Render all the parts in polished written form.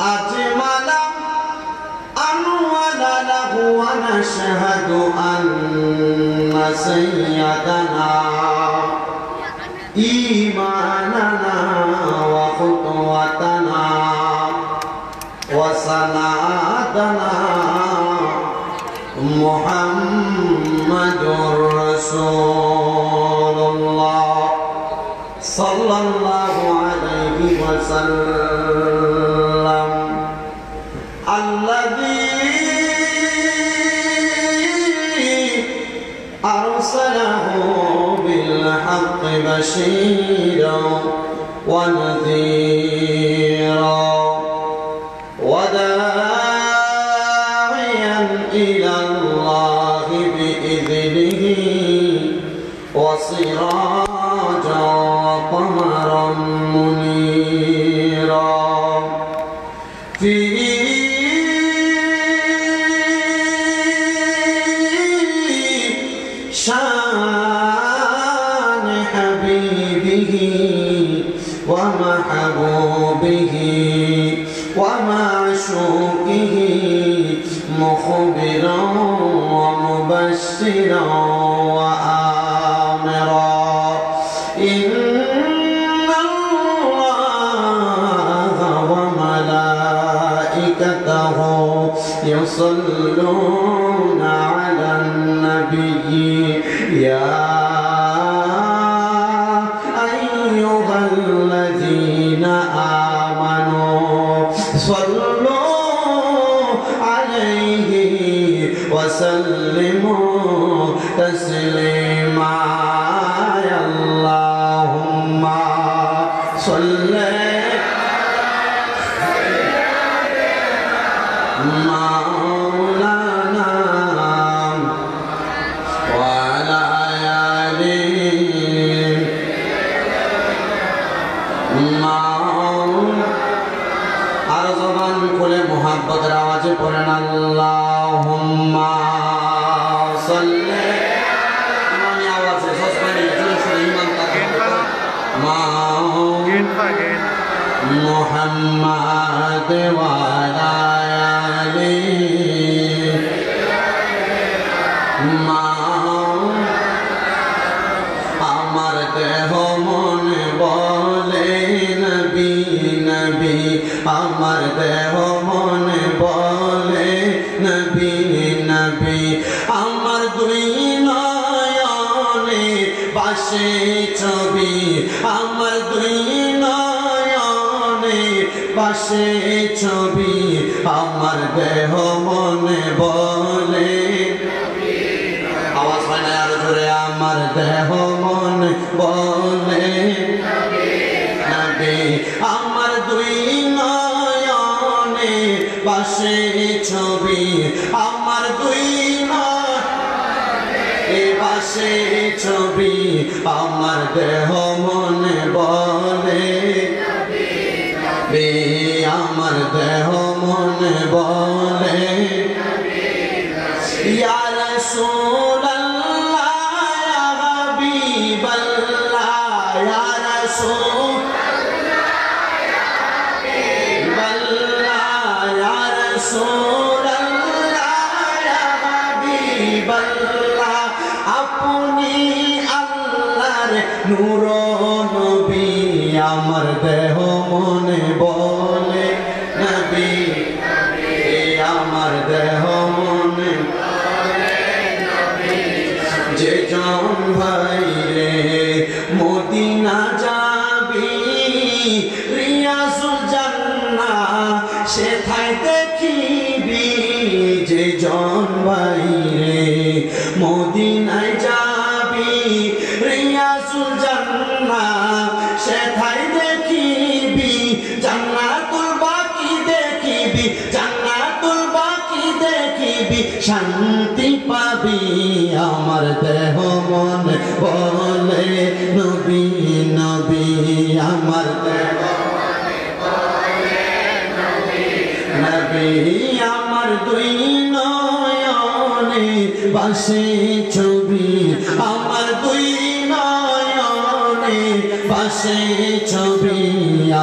أجمل أنول له ونشهد أن سيدنا إيماننا وخطوتنا وسنادنا محمد رسول الله صلى الله عليه وسلم الذي أرسله بالحق بشيرا ونذيرا وداعيا إلى الله بإذنه وسراجا وقمرا منيرا في شان حبيبه ومحبوبه ومعشوقه مخبرا ومبشرا وآمرا إن الله وملائكته يصلون على النبي يا أيها الذين آمنوا صلوا عليه وسلموا تسليما اللهم صل مولانا وعلى آله আর জবান খুলে মুহাব্বতের আওয়াজে পড়েন আল্লাহুম্মা সাল্লি ইমানি আওয়াজে সসবানি জোরে সোরে ইমান তাকে মুহাম্মাদ ওয়া আলা আলিহি আমার দেহ মন বলে নবী নবী আমার দেহ মন বলে নবী নবী আমার দুই নয়নে বাসে ছবি আমার দুই নয়নে বাসে ছবি আমার দেহ মন বলে আওয়াজ হয় না আরো জোরে আমার দেহ মন বলে নবী আমার দুই নয়নে বাসে ছবি আমার দুই নয়নে বাসে ছবি আমার দেহ মন বলে নবী আমার দেহ মন বলে ইয়া রাসূলুল্লাহ ইয়া হাবিবাল্লাহ ইয়া রাসূলুল্লাহ ইয়া হাবিবাল্লাহ ইয়া রাসূলুল্লাহ ইয়া হাবিবাল্লাহ আপনি আল্লাহর নূর নবী আমার দেহ মনে বলে নবী আমার দেহ মনে যে জন ভাই রে মদিনা যাবি রিয়াজুল জান্নাহ সেথায় দেখিবি যে জন ভাই রে মদিনায় যাবি রিয়াজুল জান্নাহ সেথায় দেখিবি জান্নাতুল বাকি দেখিবি জান্নাতুল বাকি দেখিবি শান্তি পাবি আমার দেহ মন বলে নবী নবী আমার দেহ মন বলে নবী নবী আমার দুই নয়নে বাসে ছবি আমার দুই নয়নে বাসে ছবি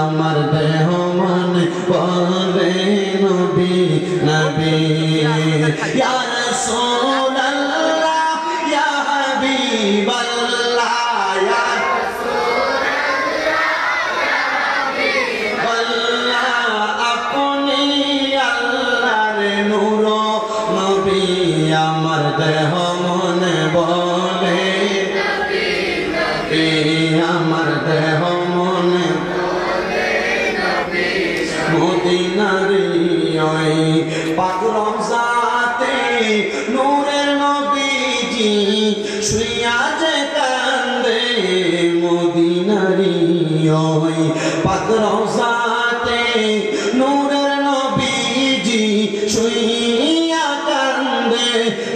আমার দেহ মন বলে নবী নবী ইয়া রাসূলুল্লাহ ইয়া হাবিবাল্লাহ ইয়া রাসূলুল্লাহ ইয়া হাবিবাল্লাহ আপনি আল্লাহর নূর নবী আমার দেহ মন বলে নবী নবী আমার দেহ মন বলে নবী মদিনার ওই পাক রওজাতে নূরের নবীজি শুইয়া যে কান্দে মদিনার ওই পাক রওজাতে নূরের নবীজি শুইয়া কান্দে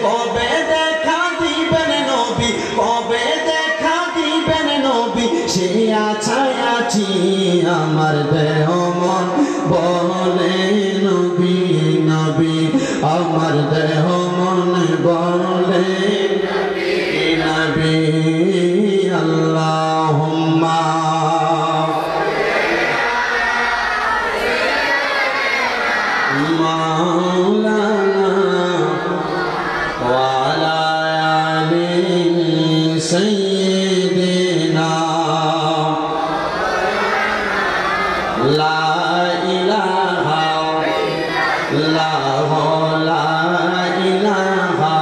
কবে দেখা দিবেন নবী কবে দেখা দিবেন নবী সে আছায় আছি আমার দেহ মন বলে নবী নবী আমার দেহ মন বলে নবী নবী আল্লাহুম্মা মাওলানা ওয়া আলা আলি সাইয়্যিদিনা লা ইলাহা ইল্লাল্লাহ লা ইলাহা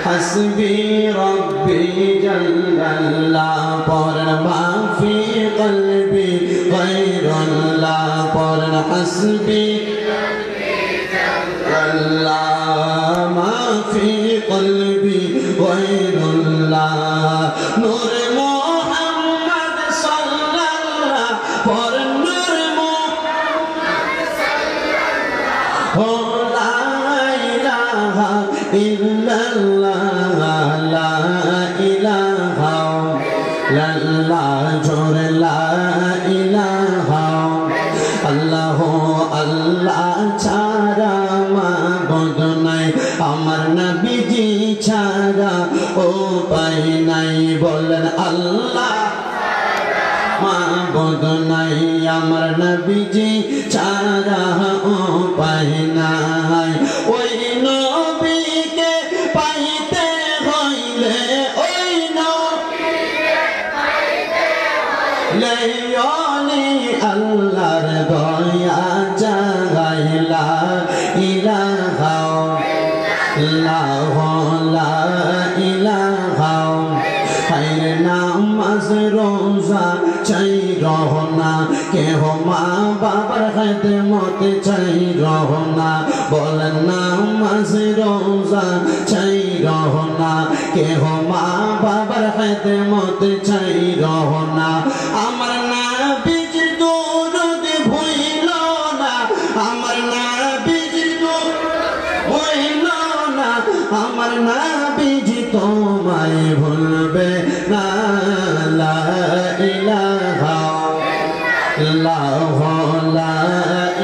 হাসবি রব্বি জাল্লাল্লাহ পড় মাফি কলবি গায়রুল্লাহ পড় হাসবি রব্বি জাল্লাল্লাহ মাফি কলবি গায়রুল্লাহ নূর মুহাম্মদ সাল্লাল্লাহ পড় নূর মুহাম্মদ সাল্লাল্লাহ লা ইলাহা ইল্লাল্লাহ লা ইলাহা ইল্লাল্লাহ জোরে লা ইলাহা আল্লাহ আল্লাহ ছাড়া মাবুদ নাই আমার নবীজি ছাড়া উপায় নাই বলেন আল্লাহ মাবুদ নাই আমার নবীজি ছাড়া উপায় নাই ওই নবীকে পাইতে হইলে ওই নবীকে পাইতে হইলে আল্লাহর দয়া জাগাইলা ইলাহা ইল্লাল্লাহ লা ইলাহা হায়রে নামাজ রোজা চাই রহনা কেহ মা বাবার খেদমত চাই রহনা বলেন নামাজ রোজা চাই রহনা কেহ মা বাবার খেদমত চাই রহনা আমার নবীজির দরুদ ভুইল না আমার নবীজির দরুদ ভুইল না আমার নবীজি তোমায় ভুলবে না লা ইলাহা ইল্লাল্লাহ লা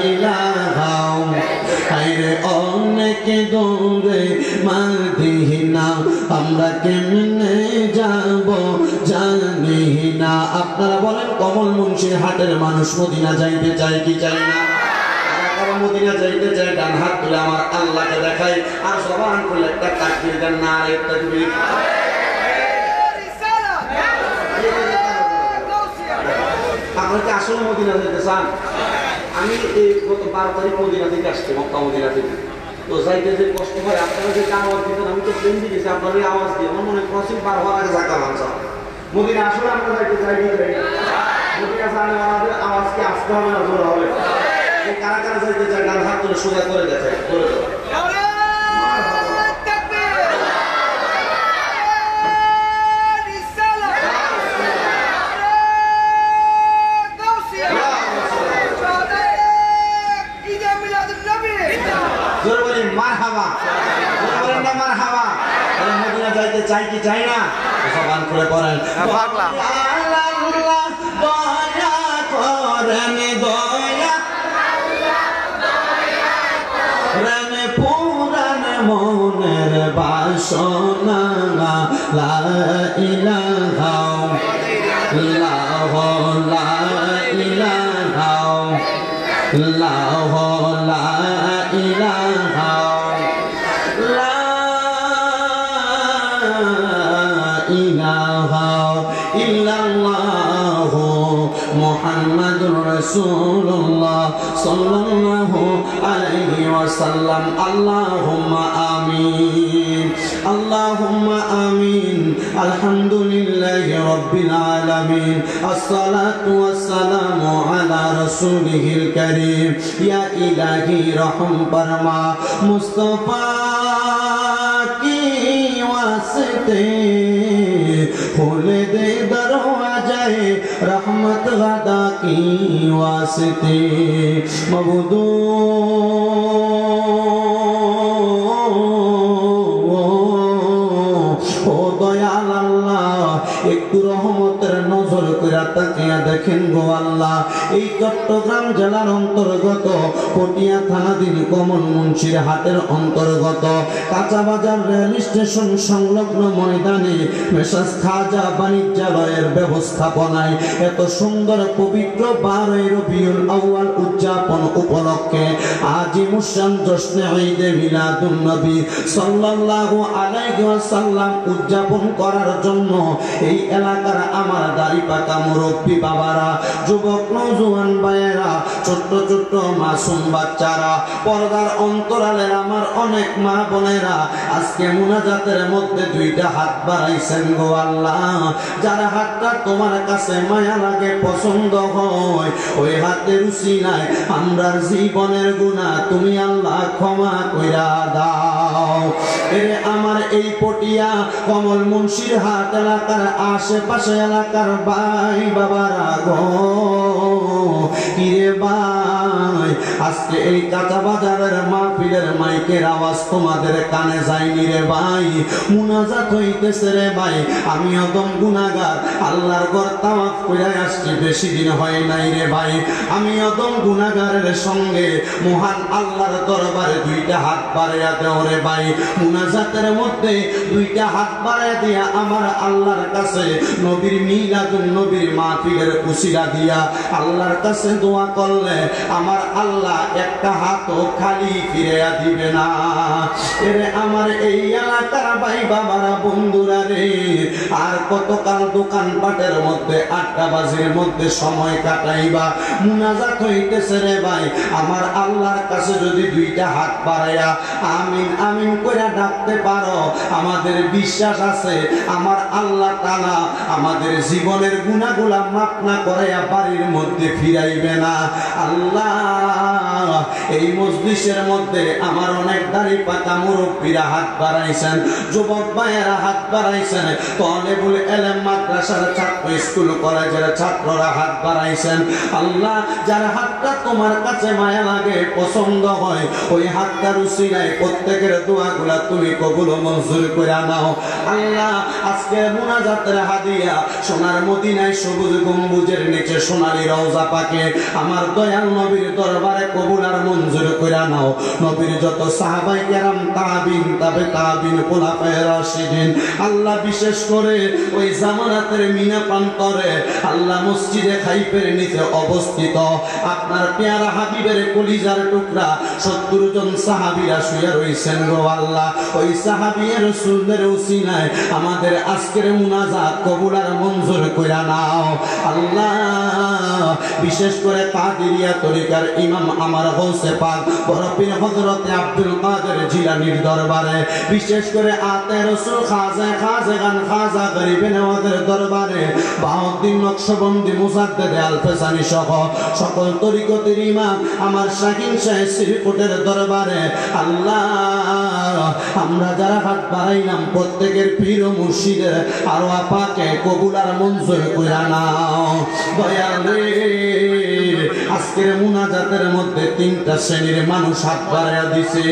ইলাহা হায়রে অনেক দূরে মদিনা আমরা কেমনে যাব জানি না আপনারা বলেন কমল মুন্সির হাটের মানুষ মদিনা যাইতে চায় কি চায় না মদিনা যাইতে চায় ডান হাত তুলে আমার আল্লাহকে দেখাই আর জবান খুলে একটা তাকবীর দেন নারে তাকবীর আপনারা কি আসলে মদিনা যেতে চান আমি এই গত 12 তারিখ মদিনা থেকে আসছি মক্কা মদিনা থেকে তো যাইতে যে কষ্ট হয় আপনারা যে আওয়াজ দিতেন আমি তো ট্রেন দিয়ে গেছি আপনারা এই আওয়াজ দিয়ে আমার মনে ক্রসিং পার হওয়ার আগে জায়গা মানছে মদিনা আসলে আমরা যাইতে চাই মদিনা জানে আমাদের আওয়াজকে আসতে হবে না জোর হবে কারা কারা যাইতে চায় ডান হাত তুলে সোজা করে দেখায় করে দেবো মারহাবা বলেন না মারহাবা তাহলে মদিনা যাইতে চাই কি চাই না জবান খুলে পড়েন পাগলা আল্লাহ দয়া করেন দয়া করেন পুরান মনের বাসনা লা ইলাহা ইল্লাল্লাহ লা ইলাহা আল্লাহ লা ইলাহা লা ইলাহা ইল্লাল্লাহ মুহাম্মাদুর রাসূলুল্লাহ সাল্লাল্লাহু আলাইহি ওয়াসাল্লাম আল্লাহুম্মা আমিন আল্লাহুম্মা আমিন আলহামদুলিল্লাহি রাব্বিল আলামিন আসসালাতু ওয়াসসালামু আলা রাসূলিহিল কারীম ইয়া ইলাহি রহম ফরমা মুস্তাফা কি ওয়াসিতে खोले दे दरवाज़े रहमत गदा की वास्ते मबूदो ओ दयाल अल्लाह একটু রহমতের নজর কইরা তাকিয়া দেখেন গো আল্লাহ এই চট্টগ্রাম জেলার অন্তর্গত পটিয়া থানাধীন কমল মুন্সির হাটের অন্তর্গত কাঁচা বাজার রেল স্টেশন সংলগ্ন ময়দানে মেসাজ খাজা বাণিজ্যালয়ের ব্যবস্থাপনায় এত সুন্দর পবিত্র 12 রবিউল আউয়াল উদযাপন উপলক্ষে আজিমুশান জশ্নে ঈদে মিলাদুন নবী সাল্লাল্লাহু আলাইহি ওয়াসাল্লাম উদযাপন করার জন্য এই এলাকার আমার দাড়ি পাকা মুরব্বী বাবারা যুবক নওজোয়ান ভাইয়েরা ছোট্ট ছোট্ট মাসুম বাচ্চারা পর্দার অন্তরালের আমার অনেক মা বোনেরা আজকে মুনাজাতের মধ্যে দুইটা হাত বাড়াইছেন গো আল্লাহ যারা হাতটা তোমার কাছে মায়া লাগে পছন্দ হয় ওই হাতের উসিলায় আমরার জীবনের গুনাহ তুমি আল্লাহ ক্ষমা কইরা দাও এরে আমার এই পটিয়া কমল মুন্সির হাট এলাকার আশেপাশে এলাকার ভাই বাবারা গো কিরে ভাই আজকে এই কাঁচা বাজারের মাহফিলের মাইকের আওয়াজ তোমাদের কানে যায়নি রে ভাই মুনাজাত হইতেছে রে ভাই আমি অদম গুনাহগার আল্লাহর ঘর তাওয়াফ কইরা আসছি বেশি দিন হয় নাই রে ভাই আমি অদম গুনাহগারের সঙ্গে মহান আল্লাহর দরবারে দুইটা হাত বাড়াইয়া দাও রে ভাই মুনাজাতের মধ্যে দুইটা হাত বাড়াইয়া দিয়া আমার আল্লাহর কাছে নবীর মিলাদুন নবীর মাহফিলের উসিলা দিয়া আল্লাহর কাছে দোয়া করলে আমার আল্লাহ একটা হাতও খালি ফিরিয়া দিবে না এরে আমার এই এলাকার ভাই বাবারা বন্ধুরা রে আর কতকাল দোকানপাটের মধ্যে আড্ডাবাজির মধ্যে সময় কাটাইবা মুনাজাত হইতেছে রে ভাই আমার আল্লাহর কাছে যদি দুইটা হাত বাড়াইয়া আমিন আমিন কইরা ডাকতে পারো আমাদের বিশ্বাস আছে আমার আল্লাহ তাআলা আমাদের জীবনের গুনাহগুলা মাফ না করাইয়া বাড়ির মধ্যে ফিরাইবে না আল্লাহ এই মজলিসের মধ্যে আমার অনেক দাড়ি পাকা মুরব্বীরা হাত বাড়াইছেন যুবক ভাইয়েরা হাত বাড়াইছেন তালেবুল ইলম মাদ্রাসার ছাত্র স্কুল কলেজের ছাত্ররা হাত বাড়াইছেন আল্লাহ যার হাতটা তোমার কাছে মায়া লাগে পছন্দ হয় ওই হাতটার উসিলায় প্রত্যেকের দোয়াগুলা তুমি কবুল ও মঞ্জুর করে নাও আল্লাহ আজকে মুনাজাতের হাদিয়া সোনার মদিনায় সবুজ গম্বুজের নিচে সোনালী রওজা পাকে আমার দয়াল নবীর দরবারে কবুল আর মঞ্জুর করে নাও নবীর যত সাহাবায়ে কেরাম তাবিন তাবে তাবিন খোলাফায়ে রাশিদিন আল্লাহ বিশেষ করে ওই জামানাতের মিনা প্রান্তরে আল্লাহ মসজিদে খাইফের নিচে অবস্থিত আপনার পেয়ারা হাবিবের কলিজার টুকরা 70 জন সাহাবীরা শুয়ে রইছেন গো আল্লাহ ওই সাহাবী রাসূলদের উসিলায় আমাদের আজকের মুনাজাত কবুল আর মঞ্জুর কইরা নাও আল্লাহ বিশেষ করে কাদেরিয়া তরিকার ইমাম আমার গৌসে পাক বড় পীর হযরত আব্দুল কাদের জিলানীর দরবারে বিশেষ করে আতে রাসূল খাজা গরিবে নওয়াজের দরবারে বাউদ্দিন নকশবন্দি মুজাদ্দেদ আল-ফেসানি সহ সকল তরিকতের ইমাম আমার শাকিন শাহ শ্রীকোটের দরবারে আল্লাহ আমরা যারা হাত বাড়াইলাম প্রত্যেকের পীর ও মুর্শিদের আরওয়া পাকে কবুল আর মঞ্জুর কইরা নাও দয়াল রে আজকের মুনাজাতের মধ্যে তিনটা শ্রেণীর মানুষ হাত বাড়াইয়া দিছে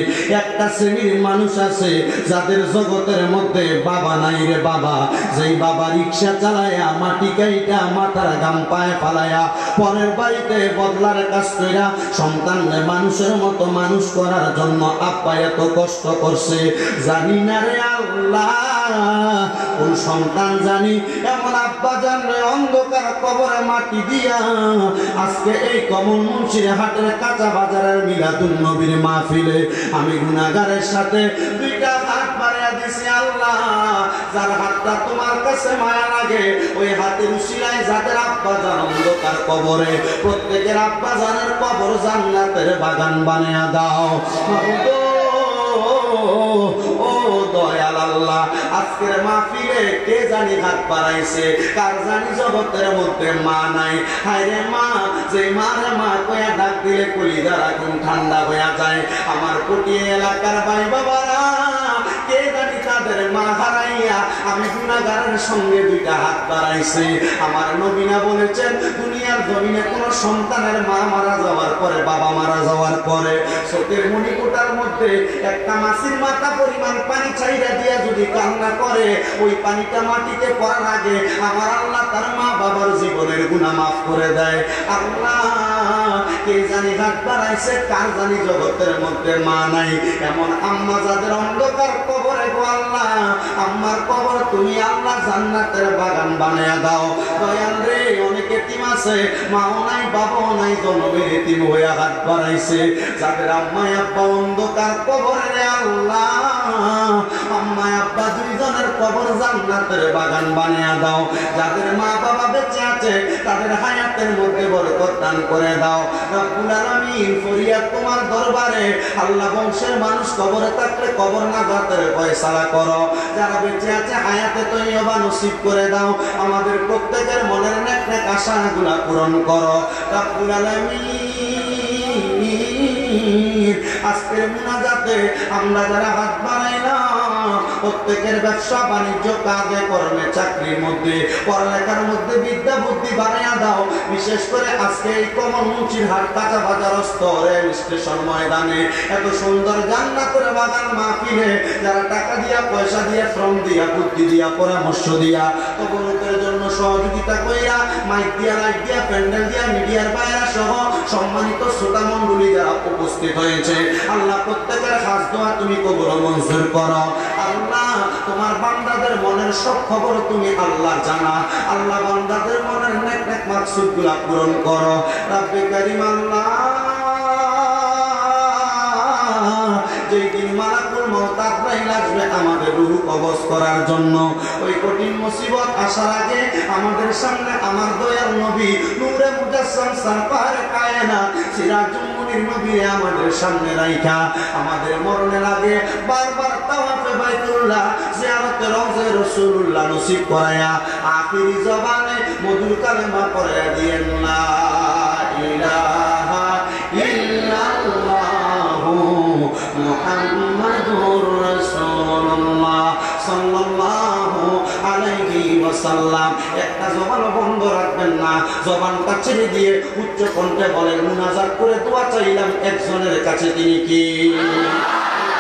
একটা শ্রেণীর মানুষ আছে যাদের জগতের মধ্যে বাবা নাই রে বাবা যেই বাবা রিকশা চালায়া মাটি কাইটা মাথার গাম পায়ে ফালায়া পরের বাড়িতে বদলার কাজ কইরা সন্তানরে মানুষের মতো মানুষ করার জন্য আব্বা এত কষ্ট করছে জানি না রে আল্লাহ কোন সন্তান জানি এমন আব্বা জানলে অন্ধকার কবরে মাটি দিয়া আজকে এই কমল মুন্সির হাটের কাঁচা বাজারের মিলাদুন নবীর মাহফিলে আমি গুনাহগারের সাথে দুইটা হাত বাড়িয়ে দিছি আল্লাহ যার হাতটা তোমার কাছে মায়া লাগে ওই হাতের উসিলায় যাদের আব্বা জান অন্ধকার কবরে প্রত্যেকের আব্বা জানের কবর জান্নাতের বাগান বানিয়ে দাও ও দয়াল আল্লাহ আজকের মাহফিলে কে জানি হাত বাড়াইছে কার জানি জগতের মধ্যে মা নাই হায় রে মা যে মারে মা কয়া ডাক দিলে কলিজার আগুন ঠান্ডা হয়ে যায় আমার পটিয়া এলাকার ভাই বাবারা কে জানি তাদের মা হারাইয়া আমি গুনাহগারের সঙ্গে দুইটা হাত বাড়াইছি আমার নবীনা বলেছেন দুনিয়ার জমিনে কোন সন্তানের মা মারা যাওয়ার পরে বাবা মারা যাওয়ার পরে চোখের মণিকোটার মধ্যে একটা মাছির মাথা পরিমাণ পানি ছাইরা দিয়া যদি কান্না করে ওই পানিটা মাটিতে পড়ার আগে আমার আল্লাহ তার মা বাবার জীবনের গুনাহ মাফ করে দেয় আল্লাহ কে জানি হাত বাড়াইছে কার জানি জগতের মধ্যে মা নাই এমন আম্মা যাদের অন্ধকার কবরে গো আল্লাহ আম্মার কবর তুমি আল্লাহ জান্নাতের বাগান বানায়া দাও দয়াল রে অনেক এতিম আছে মাও নাই বাবাও নাই জন্মের এতিম হইয়া হাত বাড়াইছে যাদের আম্মা আব্বা অন্ধকার কবরে রে আল্লাহ আম্মা আব্বা দুইজনের কবর জান্নাতের বাগান বানিয়ে দাও যাদের মা বাবা বেঁচে আছে তাদের হায়াতের মধ্যে বরকত দান করে দাও রব্বুল আলামিন ফরিয়াদ তোমার দরবারে আল্লাহ বংশের মানুষ কবরে থাকলে কবর নাজাতের ফয়সালা করো যারা বেঁচে আছে হায়াতে তৈয়বা নসিব করে দাও আমাদের প্রত্যেকের মনের নেক নেক আশাগুলা পূরণ করো রব্বুল আলামিন আজকের মুনাজাতে আমরা যারা হাত বাড়াইলাম প্রত্যেকের ব্যবসা বাণিজ্য কাজে কর্মে চাকরির মধ্যে পড়ালেখার মধ্যে বিদ্যা বুদ্ধি বাড়াইয়া দাও বিশেষ করে আজকে এই কমল মুন্সির হাট কাঁচা বাজার স্তরে স্টেশন ময়দানে এত সুন্দর জান্নাতের বাগান মাহফিলে যারা টাকা দিয়া পয়সা দিয়া শ্রম দিয়া বুদ্ধি দিয়া পরামর্শ দিয়া তবরুকের জন্য সহযোগিতা কইরা মাইক দিয়া লাইট দিয়া প্যান্ডেল দিয়া মিডিয়ার বাইরা সহ সম্মানিত শ্রোতা মণ্ডলী যারা উপস্থিত হয়েছে আল্লাহ প্রত্যেকের খাস দোয়া তুমি কবুল মঞ্জুর করো আল্লাহ তোমার বান্দাদের মনের সব খবর তুমি আল্লাহ জানা আল্লাহ বান্দাদের মনের নেক নেক মাকসুদগুলা পূরণ করো রাব্বে কারীম আল্লাহ যেই দিন মালাকুল মউত আজরাইল আসবে আমাদের রূহ কবজ করার জন্য ওই কঠিন মুসিবত আসার আগে আমাদের সামনে আমার দয়াল নবী নূরে মুজাসসাম সরকারে কায়নাত সিরাজুল মুনির নবী আমাদের সামনে রাইখা আমাদের মরণের আগে বারবার তাওয়াফে বাইতুল্লাহ জিয়ারতে রওজা রাসূলুল্লাহ নসিব করায়া আখিরি জবানে মধুর কালেমা পড়ায়া দিয়েন লা ইলাহা ইল্লাল্লাহু মুহাম্মাদুর রাসূলুল্লাহ সাল্লাল্লাহু আলাইহি ওয়াসাল্লাম একটা জবান বন্ধ রাখবেন না জবানটা ছেড়ে দিয়ে উচ্চ কণ্ঠে বলেন মুনাজাত করে দোয়া চাইলাম একজনের কাছে তিনি কি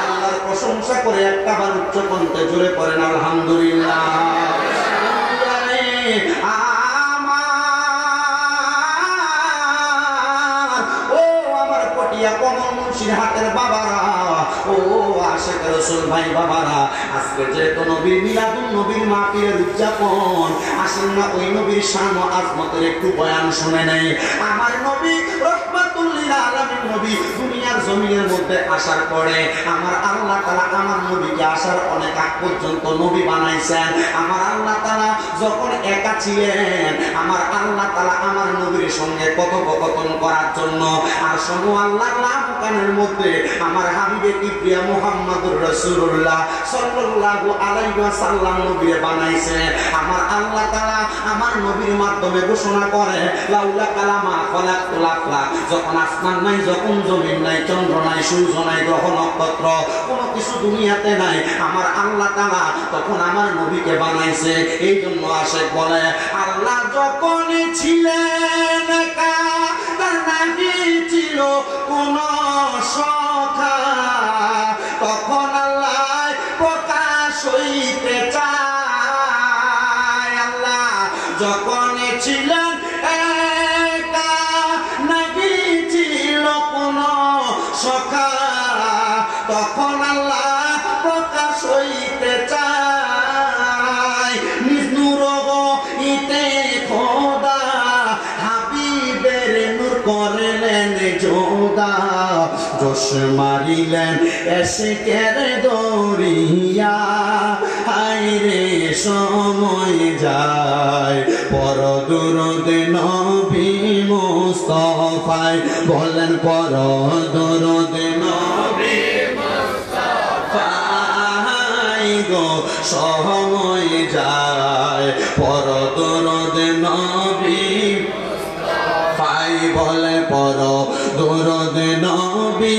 আল্লাহর প্রশংসা করে একবার উচ্চ কণ্ঠে জোরে পড়েন আলহামদুলিল্লাহ কমল মুন্সির হাটের বাবারা ও আশিক রাসূল ভাই বাবারা আজকে যেহেতু নবীর মিলাদুন নবীর মাহফিলের উদযাপন আসেন না ওই নবীর শান ও আজমতের একটু বয়ান শুনে নেই আমার নবী রহমাতুল লিল আলামিন নবী দুনিয়ার জমিনের মধ্যে আসার পরে আমার আল্লাহ তাআলা আমার নবীকে আসার অনেক আগ পর্যন্ত নবী বানাইছেন আমার আল্লাহ তাআলা যখন একা ছিলেন আমার আল্লাহ তাআলা আমার নবীর সঙ্গে কথোপকথন করার জন্য আর সমু আল্লাহর নাম কানের মধ্যে আমার হাবিবে কিবরিয়া মুহাম্মদুর রাসূলুল্লাহ সাল্লাল্লাহু আলাইহি ওয়াসাল্লাম নবীকে বানাইছে আমার আল্লাহ তাআলা আমার নবীর মাধ্যমে ঘোষণা করে লাউলা কালামা খলাকতুল আফলাক যখন আসমান নাই যখন জমিন নাই চন্দ্র নাই সূর্য নাই গ্রহ নক্ষত্র কোনো কিছু দুনিয়াতে নাই আমার আল্লাহ তাআলা তখন আমার নবীকে বানাইছে এই জন্য আশিক বলে আল্লাহ যখন ছিলেন একা তার নাহি ছিল কোন সখা তখন আল্লাহ প্রকাশ হইতে চায় আল্লাহ যখন ছিলেন একা নাহি ছিল কোন সখা তখন আল্লাহ প্রকাশ হইতে চায় নিজ নূর হইতে যোদা জোশ মারিলেন এশকের দরিয়া হায়রে সময় যায় পর দুরুদ নবী মুস্তাফায় বলেন পর দুরুদ নবী মুস্তাফায় গো সময় যায় পর দুরুদ নবী মুস্তাফায় বলে পর দুরুদ নবী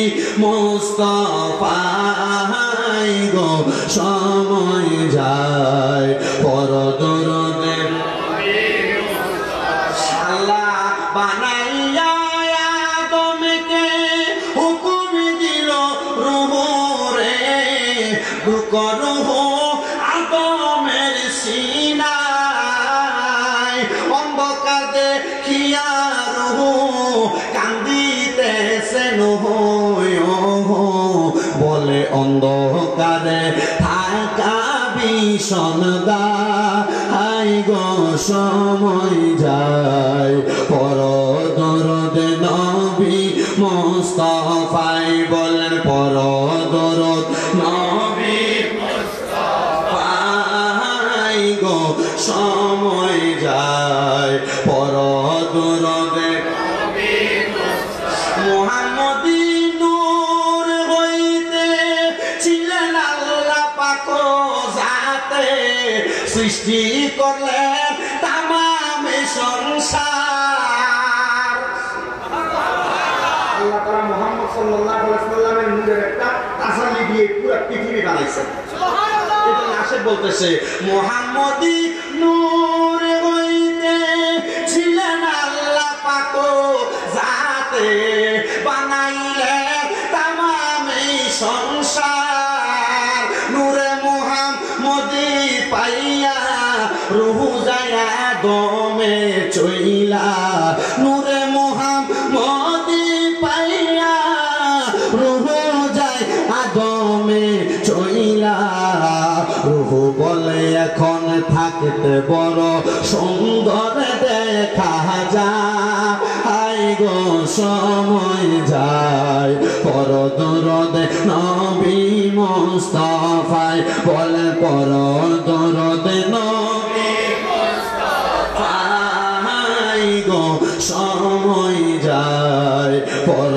মুস্তাফায় গো সময় যায় পর দুরুদ আল্লাহ বানাইয়া আদমকে হুকুম দিল রূহ রে রূহ আদমের সিনায় অন্ধকার দেখিয়া রূহ কান্দিতেছে নূহ বলে অন্ধকারে থাকা ভীষণ দায় গো সময় যায় পর দরদ নবী মুস্তাফায় বলেন পর দরদ নবী মুস্তাফায় গো সময় যায় পর দরদ নবী মুহাম্মদী নূর হইতে ছিলেন আল্লাহ পাক জাতে সৃষ্টি করলেন তামাম সংসার আল্লাহ তাআলা মুহাম্মদ সাল্লাল্লাহু আলাইহি ওয়াসাল্লামের নূরের একটা তাসাল্লি দিয়ে পুরো পৃথিবী বানাইছেন সুবহানাল্লাহ এটা আশেক বলতেছে মুহাম্মদী নূর হইতে ছিলেন আল্লাহ পাক জাতে বানাইলেন তামাম সংসার নূরে মুহাম্মদী পাইয়া রূহ যায় আদমে চইলা নূরে মুহাম্মদী পাইয়া রূহ যায় আদমে চইলা রূহ বলে এখন থাকতে বড় সুন্দর দেখা যায় আই গো সময় যায় পর দরদ নবী মুস্তাফায় বলে পর দরদ নবী মুস্তাফায় গো সময় যায় পর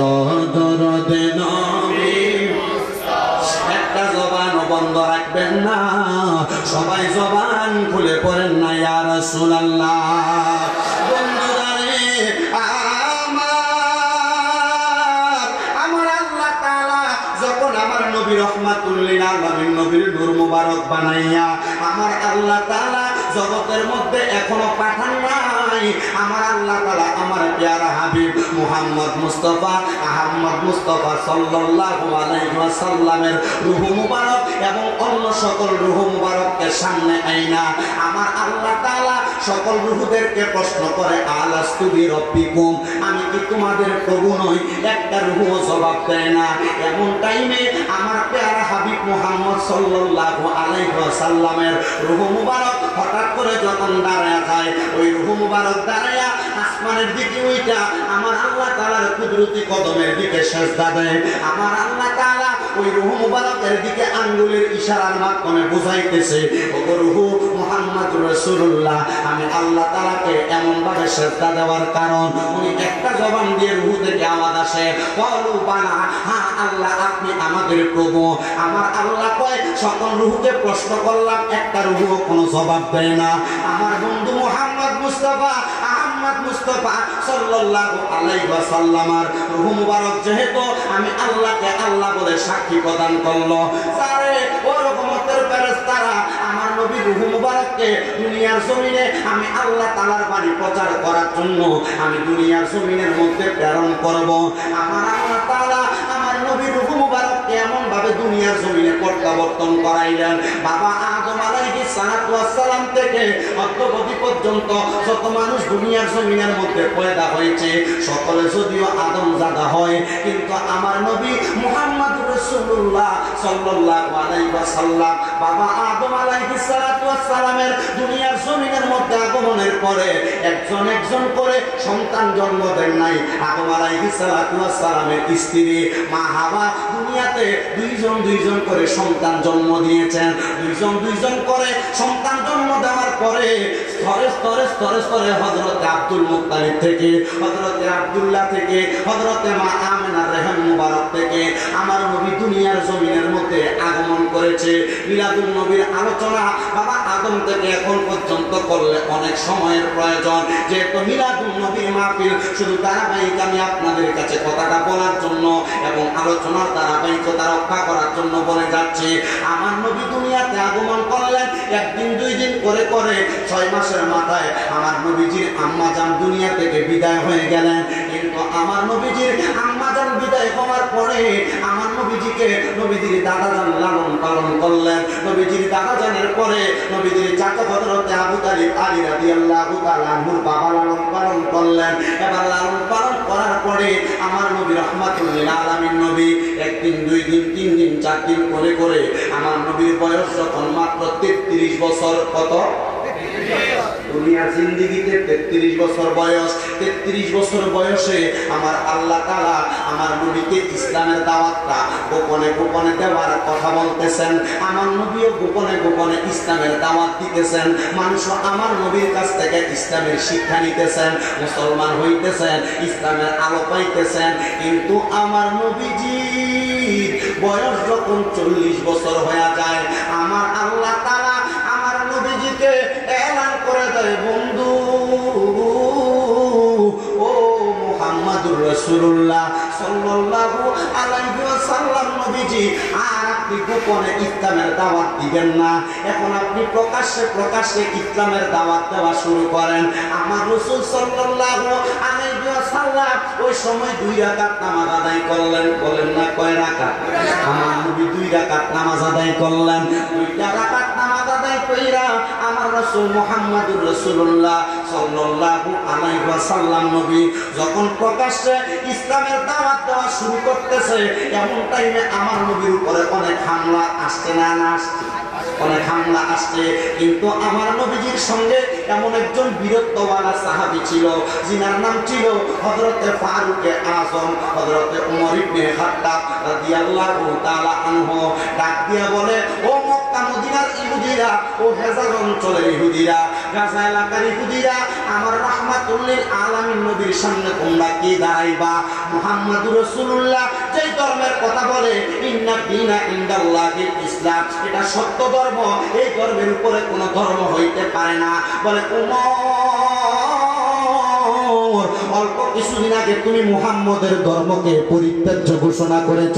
দরদ নবী একটা জবান বন্ধ রাখবেন না সবাই জবান খুলে পড়েন না ইয়া রাসূলুল্লাহ বন্ধুরা রে আমার আল্লাহ তাআলা যখন আমার নবী রহমাতুল লিল আলামিন নবীর নূর মুবারক বানাইয়া আমার আল্লাহ তাআলা জগতের মধ্যে এখনো পাঠান নাই আমার আল্লাহ তাআলা আমার প্যারা হাবিব মুহাম্মদ মুস্তাফা আহমদ মুস্তাফা সাল্লাল্লাহু আলাইহি ওয়াসাল্লামের রূহ মুবারক এবং অন্য সকল রূহ মুবারককে সামনে আইনা আমার আল্লাহ তাআলা সকল রূহদেরকে প্রশ্ন করে আলাস্তু বিরাব্বিকুম আমি কি তোমাদের প্রভু নই একটা রূহ জবাব দেয় না এমন টাইমে আমার প্যারা হাবিব মুহাম্মদ সাল্লাল্লাহু আলাইহি ওয়াসাল্লামের রূহ মুবারক হঠাৎ করে যখন দাঁড়ায় যায় ওই রূহ মুবারক দাঁড়ায়া আসমানের দিকে ওইটা আমার আল্লাহ তাআলার কুদরতি কদমের দিকে সিজদা দেয় আমার আল্লাহ তাআলা ওই রূহ মুবারকের দিকে আঙ্গুলের ইশারার মাধ্যমে বুঝাইতেছে ওগো রূহ মুহাম্মদুর রাসূলুল্লাহ আমি আল্লাহ তাআলাকে এমন ভাবে সিজদা দেওয়ার কারণ উনি একটা জবান দিয়ে রূহ থেকে আওয়াজ আসে ক্বালু বালা হ্যাঁ আল্লাহ আপনি আমাদের প্রভু আমার আল্লাহ কয় সকল রূহকে প্রশ্ন করলাম একটা রূহ কোনো জবাব দেয় না আমার বন্ধু মুহাম্মদ মুস্তাফা আহমদ মুস্তাফা সাল্লাল্লাহু আলাইহি ওয়াসাল্লামের রূহ মুবারক যেহেতু আমি আল্লাহকে আল্লাহ বলে সাক্ষী প্রদান করলো সারে ওর রহমতের ফেরেশতারা আমার নবী রূহ মুবারককে দুনিয়ার জমিনে আমি আল্লাহ তাআলার বাণী প্রচার করার জন্য আমি দুনিয়ার জমিনের মধ্যে প্রেরণ করব আমার আল্লাহ তাআলা আমার নবী রূহ মুবারককে এমন ভাবে দুনিয়ার জমিনে প্রত্যাবর্তন করাইলেন। বাবা আদম আলাইহিস সালাতু ওয়াস সালাম থেকে অদ্যাবধি পর্যন্ত যত মানুষ দুনিয়ার জমিনের মধ্যে পয়দা হয়েছে সকলে যদিও আদম জাদা হয়, কিন্তু আমার নবী মুহাম্মদুর রাসূলুল্লাহ সাল্লাল্লাহু আলাইহি ওয়াসাল্লাম বাবা আদম আলাইহিস সালাতু ওয়াস সালামের দুনিয়ার জমিনের মধ্যে আগমনের পরে একজন একজন করে সন্তান জন্ম দেন নাই। আদম আলাইহিস সালাতু ওয়াস সালামের স্ত্রী মা হাওয়া দুনিয়াতে দুইজন করে সন্তান জন্ম দিয়েছেন। দুইজন করে সন্তান জন্ম দেওয়ার পরে স্তরে স্তরে হযরতে আব্দুল মুত্তালিব থেকে, হযরতে আব্দুল্লাহ থেকে, হযরতে মা আমিনার রেহম মুবারক থেকে আমার নবী দুনিয়ার জমিনের মধ্যে আগমন করেছে। মিলাদুন নবীর আলোচনা বাবা আদম থেকে এখন পর্যন্ত করলে অনেক সময়ের প্রয়োজন, যেহেতু মিলাদুন নবীর মাহফিল শুধু ধারাবাহিক আমি আপনাদের কাছে কথাটা বলার জন্য এবং আলোচনার ধারাবাহিকতা রক্ষা করার জন্য বলে যাচ্ছি। আমার নবী দুনিয়াতে আগমন করলেন একদিন দুই দিন করে করে 6 মাসের মাথায় আমার নবীজির আম্মা জান দুনিয়া থেকে বিদায় হয়ে গেলেন। কিন্তু আমার নবীজির আম্মা জান বিদায় হওয়ার পরে আমার নবীজিকে নবীজির দাদা জান লালন পালন করলেন। নবীজির দাদা জানের পরে নবীজির চাচা হযরতে আবু তালিব আলী রাদিয়াল্লাহু তাআলা আনহুর বাবা লালন পালন করলেন। এবার লালন পালন করার পরে আমার নবী রাহমাতুল লিল আলামিন নবী একদিন দুই দিন তিন দিন চার দিন করে করে আমার নবীর বয়স যখন মাত্র 33 বছর, কত দুনিয়ার জিন্দেগিতে 33 বছর বয়স, 33 বছর বয়সে আমার আল্লাহ তাআলা আমার নবীকে ইসলামের দাওয়াতটা গোপনে গোপনে দেওয়ার কথা বলতেছেন। আমার নবীও গোপনে গোপনে ইসলামের দাওয়াত দিতেছেন। মানুষ আমার নবীর কাছ থেকে ইসলামের শিক্ষা নিতেছেন, মুসলমান হইতেছেন, ইসলামের আলো পাইতেছেন। কিন্তু আমার নবীজি বয়স যখন 40 বছর হয়ে যায় আমার আল্লাহ তাআলা আমার নবীজিকে এলান করে দেয়, বন্ধু ও মুহাম্মাদুর রাসূলুল্লাহ সাল্লাল্লাহু আলাইহি ওয়াসাল্লাম নবীজি, আর আপনি গোপনে ইসলামের দাওয়াত দিবেন না, এখন আপনি প্রকাশ্যে ইসলামের দাওয়াত দেওয়া শুরু করেন। আমার রাসূল সাল্লাল্লাহু আলাইহি ওয়াসাল্লাম ওই সময় 2 রাকাত নামাজ আদায় করলেন। বলেন না কয় রাকাত? আমার নবী 2 রাকাত নামাজ আদায় করলেন। 2 রাকাত নামাজ আদায় কইরা আমার রাসূল মুহাম্মদুর রাসূলুল্লাহ সাল্লাল্লাহু আলাইহি ওয়াসাল্লাম নবী যখন প্রকাশ্যে ইসলামের দাওয়াত দেওয়া শুরু করতেছে, এমন টাইমে আমার নবীর উপরে অনেক হামলা আসছে না আসছে, অনেক হামলা আসছে। কিন্তু আমার নবীজির সঙ্গে এমন একজন বীরত্বওয়ালা সাহাবী ছিল যিনার নাম ছিল হযরতে ফারুকে আযম, হযরতে ওমর ইবনে খাত্তাব রাদিয়াল্লাহু তাআলা আনহু। ডাক দিয়া বলে, ও মক্কা মদিনার ইহুদিরা, ও হেজাজ অঞ্চলের ইহুদিরা, গাজা এলাকার ইহুদিরা, আমার রাহমাতুল লিল আলামিন নবীর সামনে তোমরা কি দাঁড়াইবা? মুহাম্মদুর রাসূলুল্লাহ যেই ধর্মের কথা বলে ইন্না দীনা ইনদাল্লাহিল ইসলাম, এটা সত্য ধর্ম, এই ধর্মের উপরে কোনো ধর্ম হইতে পারে না। বলে অল্প কিছুদিন আগে তুমি মুহাম্মদের ধর্মকে পরিত্যাজ্য ঘোষণা করেছ,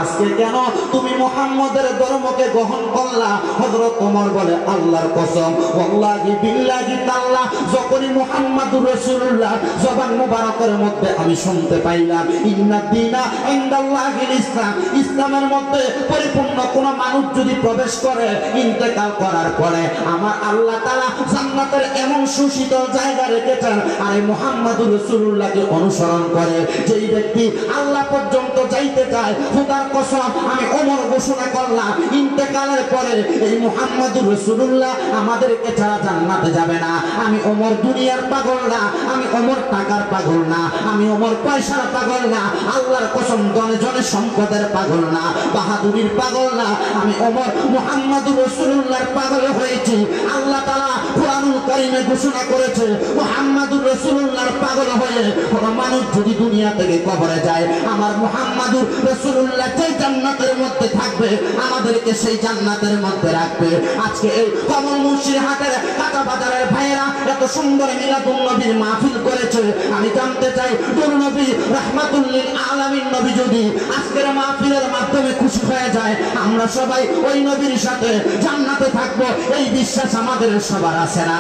আজকে কেন তুমি মুহাম্মদের ধর্মকে গ্রহণ করলা? হযরত ওমর বলে, আল্লাহর কসম, ওয়াল্লাহি বিল্লাহি তাআলা, যখনই মুহাম্মদুর রাসূলুল্লাহ জবান মুবারকের মধ্যে আমি শুনতে পাইলাম ইন্না দীনা ইনদাল্লাহিল ইসলাম, ইসলামের মধ্যে পরিপূর্ণ কোন মানুষ যদি প্রবেশ করে ইন্তেকাল করার পরে আমার আল্লাহ তাআলা জান্নাতের এমন সুশীতল জায়গা রেখেছেন, আর মুহাম্মদুর রাসূলুল্লাহকে অনুসরণ করে যেই ব্যক্তি আল্লাহ পর্যন্ত যাইতে চায়, খোদার কসম আমি ওমর ঘোষণা করলাম ইন্তেকালের পরে এই মুহাম্মদুর রাসূলুল্লাহ আমাদেরকে ছাড়া জান্নাতে যাবে না। আমি ওমর দুনিয়ার পাগল না, আমি ওমর টাকার পাগল না, আমি ওমর পয়সার পাগল না, আল্লাহর কসম জনে জনে সম্পদের পাগল না, বাহাদুরির পাগল না, আমি ওমর মুহাম্মদুর রাসূলুল্লাহর পাগল হয়েছি। আল্লাহ তাআলা কুরআনুল কারীমে ঘোষণা করেছে মুহাম্মদুর রাসূলুল্লাহর পাগল হয়ে কোন মানুষ যদি দুনিয়া থেকে কবরে যায়, আমার মুহাম্মদুর রাসূলুল্লাহ যে জান্নাতের মধ্যে থাকবে আমাদেরকে সেই জান্নাতের মধ্যে রাখবে। আজকে এই কমল মুন্সির হাটের কাঁচা বাজারের ভাইয়েরা এত সুন্দর মিলাদুন নবীর মাহফিল করেছে, আমি জানতে চাই নূর নবী রাহমাতুল লিল আলামিন নবী যদি আজকের মাহফিলের মাধ্যমে খুশি হয়ে যায়, আমরা সবাই ওই নবীর সাথে জান্নাতে থাকবো, এই বিশ্বাস আমাদের সবার আছে না?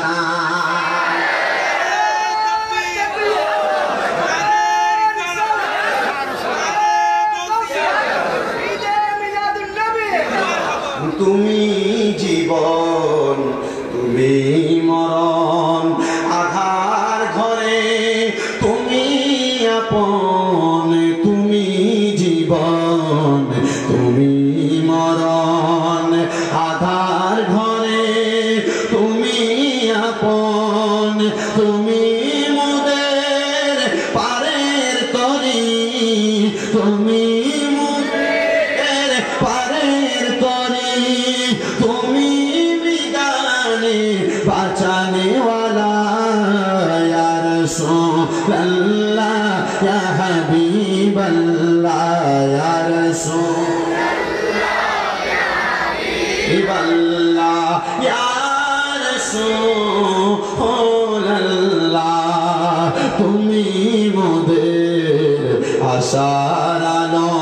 তুমি মুদের পারের তরে, তুমি বিদানে বাঁচানে ওয়ালা ইয়া রাসূলুল্লাহ ইয়া হাবিবাল্লাহ ইয়া রাসূলুল্লাহ ইয়া হাবিবাল্লাহ ইয়া রাসূলুল্লাহ তুমি মোদের আশার আলো,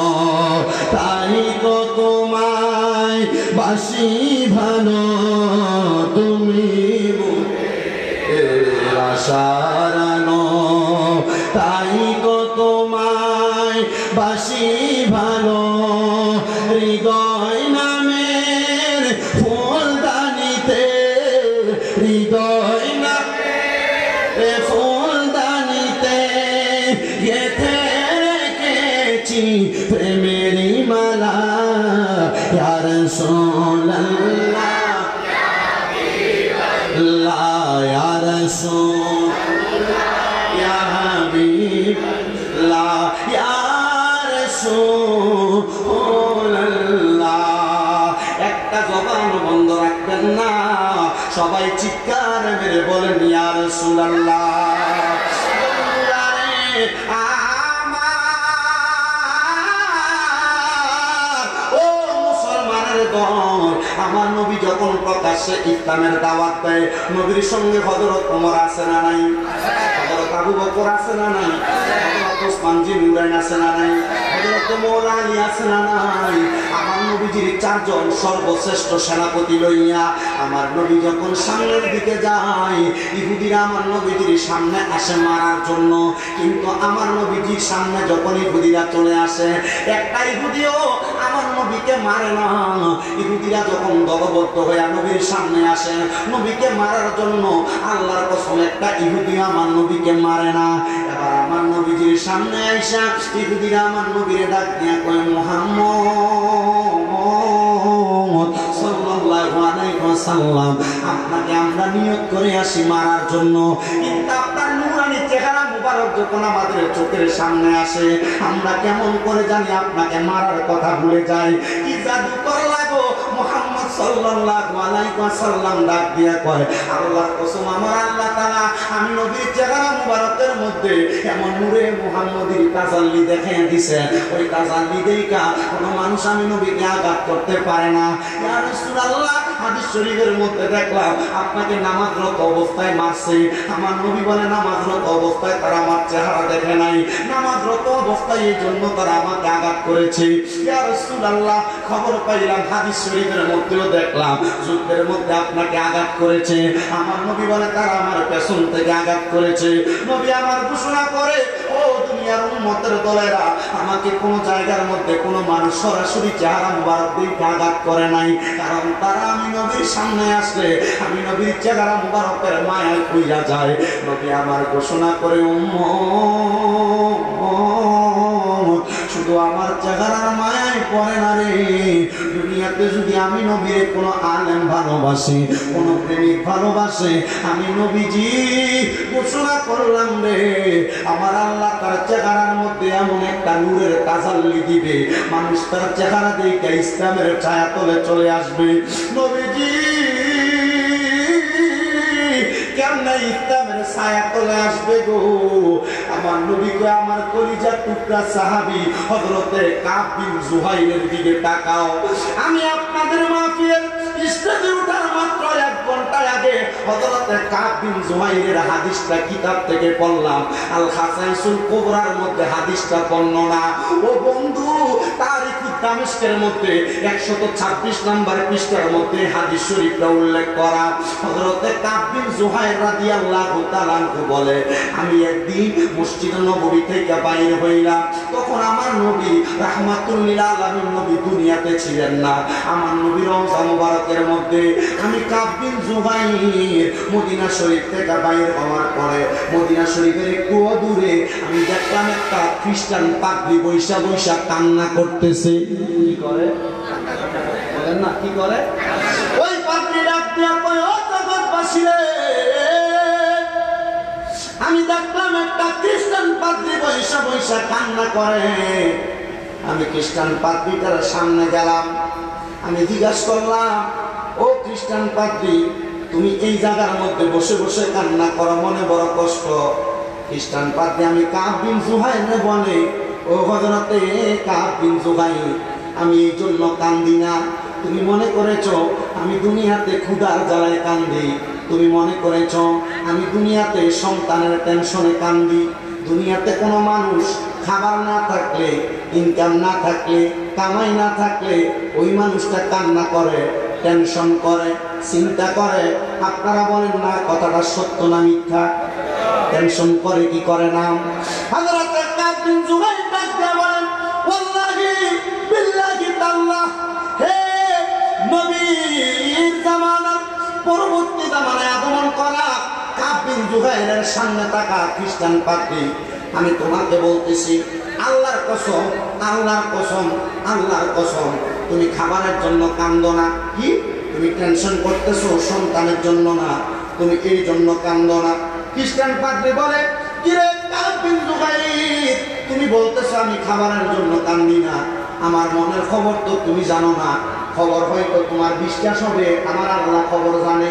তাই তো তোমায় বাসি ভালো, তুমি মোদের আশার আলো, তাই তো তোমায় বাসি ভালো। হৃদয় নামের ফুলদানিতে, হৃদয় নামের ফুলদানিতে গেঁথে রেখেছি প্রেমেরই মালা ইয়া রাসূলুল্লাহ ইয়া হাবিবাল্লাহ ইয়া রাসূলুল্লাহ ইয়া হাবিবাল্লাহ ইয়া রাসূলুল্লাহ। একটা জবান বন্ধ রাখবেন না, সবাই চিৎকার মেরে বলেন ইয়া রাসূলুল্লাহ। আমার নবী যখন প্রকাশ্যে ইসলামের দাওয়াত দেয়, নবীর সঙ্গে হযরত ওমর আছে না নাই, হযরত আবু বকর আছে না নাই, হযরত ওসমান জিন্নুরাইন আছে না নাই, হযরত মওলা আলী আছে না নাই। আমার নবীজির চারজন সর্বশ্রেষ্ঠ সেনাপতি লইয়া আমার নবী যখন সামনের দিকে যায়, ইহুদিরা আমার নবীজির সামনে আসে মারার জন্য, কিন্তু আমার নবীজির সামনে যখন ইহুদিরা চলে আসে, একটা ইহুদিও আমার নবীকে মারে না। ইহুদিরা যখন দলবদ্ধ হয়ে নবীর সামনে আসে নবীকে মারার জন্য, আল্লাহর কসম একটা ইহুদি আমার নবীকে মারে না। এবার আমার নবীজির সামনে আইসা ইহুদিরা আমার নবীরে ডাক দিয়া কয়, মুহাম্মদ সাল্লাল্লাহু আলাইহি ওয়াসাল্লাম, আপনাকে আমরা নিয়ত করে আসি মারার জন্য, কিন্তু আপনার নূরানি চেহারা মুবারক যখন আমাদের চোখের সামনে আসে, আমরা কেমন করে জানি আপনাকে মারার কথা ভুলে যাই। কি জাদু করলা গো মুহাম্মদ সাল্লাল্লাহু আলাইহি ওয়াসাল্লাম ডাক দিয়া কয়, আল্লাহর কসম আমার আল্লাহ তাআলা আমি নবীর চেহারা মুবারকের মধ্যে এমন নূরে মুহাম্মদীর তাজাল্লি দেখিয়ে দিয়েছে, ওই তাজাল্লি দেখা কোনো মানুষ আমি নবীকে আঘাত করতে পারে না। ইয়া রাসূলুল্লাহ, হাদিস শরীফের মধ্যে দেখলাম আপনাকে নামাজরত অবস্থায় মারছে। আমার নবী বলে নামাজরত অবস্থায় তারা আমার চেহারা দেখে নাই, নামাজরত অবস্থায় এই জন্য তারা আমাকে আঘাত করেছে। ইয়া রাসূলুল্লাহ, খবর পাইলাম হাদিস শরীফের মধ্যেও দেখলাম যুদ্ধের মধ্যে আপনাকে আঘাত করেছে। আমার নবী বলে তারা আমার পেছন থেকে আঘাত করেছে। নবী আমার ঘোষণা করে, ও দুনিয়ার উম্মতের দলেরা, আমাকে কোন জায়গার মধ্যে কোন মানুষ সরাসরি চেহারা মুবারক দিয়ে আঘাত করে নাই, কারণ তারা আমি নবীর সামনে আসলে আমি নবীর চেহারা মুবারকের মায়ায় কইরা যায়। নবী আমার ঘোষণা করে, উম্মত শুধু আমার চেহারার মায়ায় পড়ে না রে, দুনিয়াতে যদি আমি নবীর কোন আলেম ভালোবাসি, কোন প্রেমিক ভালোবাসে, আমি নবীজি ঘোষণা করলাম রে, আমার আল্লাহ তার চেহারার মধ্যে এমন একটা নূরের তাজাল্লি দিবে, মানুষ তার চেহারা দেখে ইসলামের ছায়া তলে চলে আসবে। নবীজি কেমনে ইসলামের ছায়া তলে আসবে গো? আমার নবীকে আমার কলিজার টুকরা সাহাবী হযরতে কাব বিন জুহাইরের দিকে তাকাও। আমি আপনাদের মাহফিলের স্টেজে ওঠার মাত্র 1 ঘন্টা আগে হযরতে কাব বিন জুহাইরের হাদিসটা কিতাব থেকে পড়লাম, আল হাসাইসুল কুবরার মধ্যে হাদিসটা বর্ণনা। ও বন্ধু, তারিখুদ দামেস্কের মধ্যে 126 নম্বর পৃষ্ঠার মধ্যে হাদিস শরীফটা উল্লেখ করা। হযরতে কাব বিন জুহাইর রাদিয়াল্লাহু তাআলা বলে, আমি একদিন মসজিদ নববী থেকে বাইরে হইলাম, তখন আমার নবী রাহমাতুল লিল আলামিন নবী দুনিয়াতে ছিলেন না। আমার নবী রওজা মুবারকের মধ্যে আমি কাব বিন জুহাইর মদিনা শরীফ থেকে বাইরে হওয়ার পরে মদিনা শরীফের একটু দূরে আমি দেখলাম একটা খ্রিস্টান পাগড়ি বৈশা বৈশা কান্না করতেছে। কি করে বলেন না, কি করে? ওই পাগড়ি ডাক দিয়া কয়, ও জগৎবাসী রে, আমি দেখলাম একটা খ্রিস্টান পাদ্রী বৈশা বৈশা কান্না করে। আমি খ্রিস্টান পাদ্রীটার সামনে গেলাম, আমি জিজ্ঞাসা করলাম, ও খ্রিস্টান পাদ্রী, তুমি এই জায়গার মধ্যে বসে বসে কান্না করো, মনে বড় কষ্ট। খ্রিস্টান পাদ্রী আমি কাব বিন জুহাইর বলে, ও হযরতে কাব বিন জুহাইর, আমি এই জন্য কান্দি না। তুমি মনে করেছ আমি দুনিয়াতে ক্ষুধার জ্বালায় কান্দি, তুমি মনে করেছ আমি দুনিয়াতে সন্তানের টেনশনে কান্দি। দুনিয়াতে কোনো মানুষ খাবার না থাকলে, ইনকাম না থাকলে, কামাই না থাকলে ওই মানুষটা কান্না করে, টেনশন করে, চিন্তা করে। আপনারা বলেন না কথাটা সত্য না মিথ্যা? টেনশন করে কি করে না? হযরত কাব বিন জুহাইর ডাকতে বলেন, ওয়াল্লাহি বিল্লাহি তাআলা, হে নবীর জামানা পরবর্তী জামানায় আগমন করা কাব বিন জুহাইরের সামনে থাকা খ্রিস্টান পাদ্রী, আমি তোমাকে বলতেছি আল্লাহর কসম, আল্লাহর কসম, আল্লাহর কসম, তুমি খাবারের জন্য কান্দো না। কি তুমি টেনশন করতেছো সন্তানের জন্য না, তুমি এই জন্য কান্দো না। খ্রিস্টান পাদ্রী বলে, কিরে কাব বিন জুহাইর, তুমি বলতেছো আমি খাবারের জন্য কান্দি না, আমার মনের খবর তো তুমি জানো না। খবর হয়তো তোমার বিশ্বাস হবে, আমার আল্লাহ খবর জানে।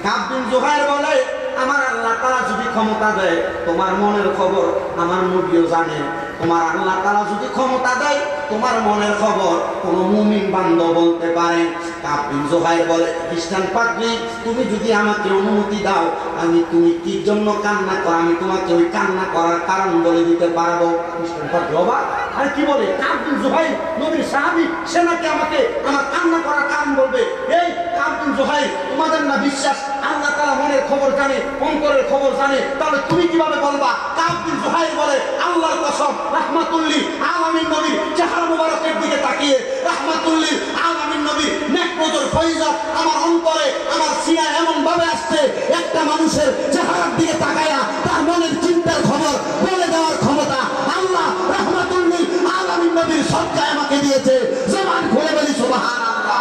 কাব বিন জুহাইর বলে, আমার আল্লাহ তাআলা যদি ক্ষমতা দেয়, তোমার মনের খবর আমার নবীও জানে। তোমার আল্লাহ তাআলা যদি ক্ষমতা দেয়, তোমার মনের খবর কোনো মুমিন বান্দা বলতে পারে। কাব বিন জুহাইর বলে, খ্রিস্টান পাদ্রী, তুমি যদি আমাকে অনুমতি দাও, আমি তুমি কি জন্য কান্না করো, আমি তোমাকে ওই কান্না করার কারণ বলে দিতে পারবো। খ্রিস্টান পাদ্রী অবাক, আর কি বলে? কাব বিন জুহাইর নবীর সাহাবী, সে নাকি আমাকে আমার কান্না করার কারণ বলবে? এই কাব বিন জুহাইর, তোমাদের না বিশ্বাস আল্লাহ তাআলা মনের খবর জানে, অন্তরের খবর জানে, তাহলে তুমি কিভাবে বলবা? কাব বিন জুহাইর বলে, আল্লাহর কসম, রাহমাতুল্লিল আলামিন নবীর চেহারা মুবারকের দিকে তাকিয়ে, রাহমাতুল্লিল আলামিন নবীর নেক নজর ফয়জাত আমার অন্তরে, আমার সিনায় এমন ভাবে আসছে, একটা মানুষের চেহারার দিকে তাকায়া তার মনের চিন্তার খবর বলে দেওয়ার ক্ষমতা আল্লাহ রাহমাতুল্লিল আলামিন নবীর সদকায় আমাকে দিয়েছে। জবান খুলে বলি সুবহানাল্লাহ।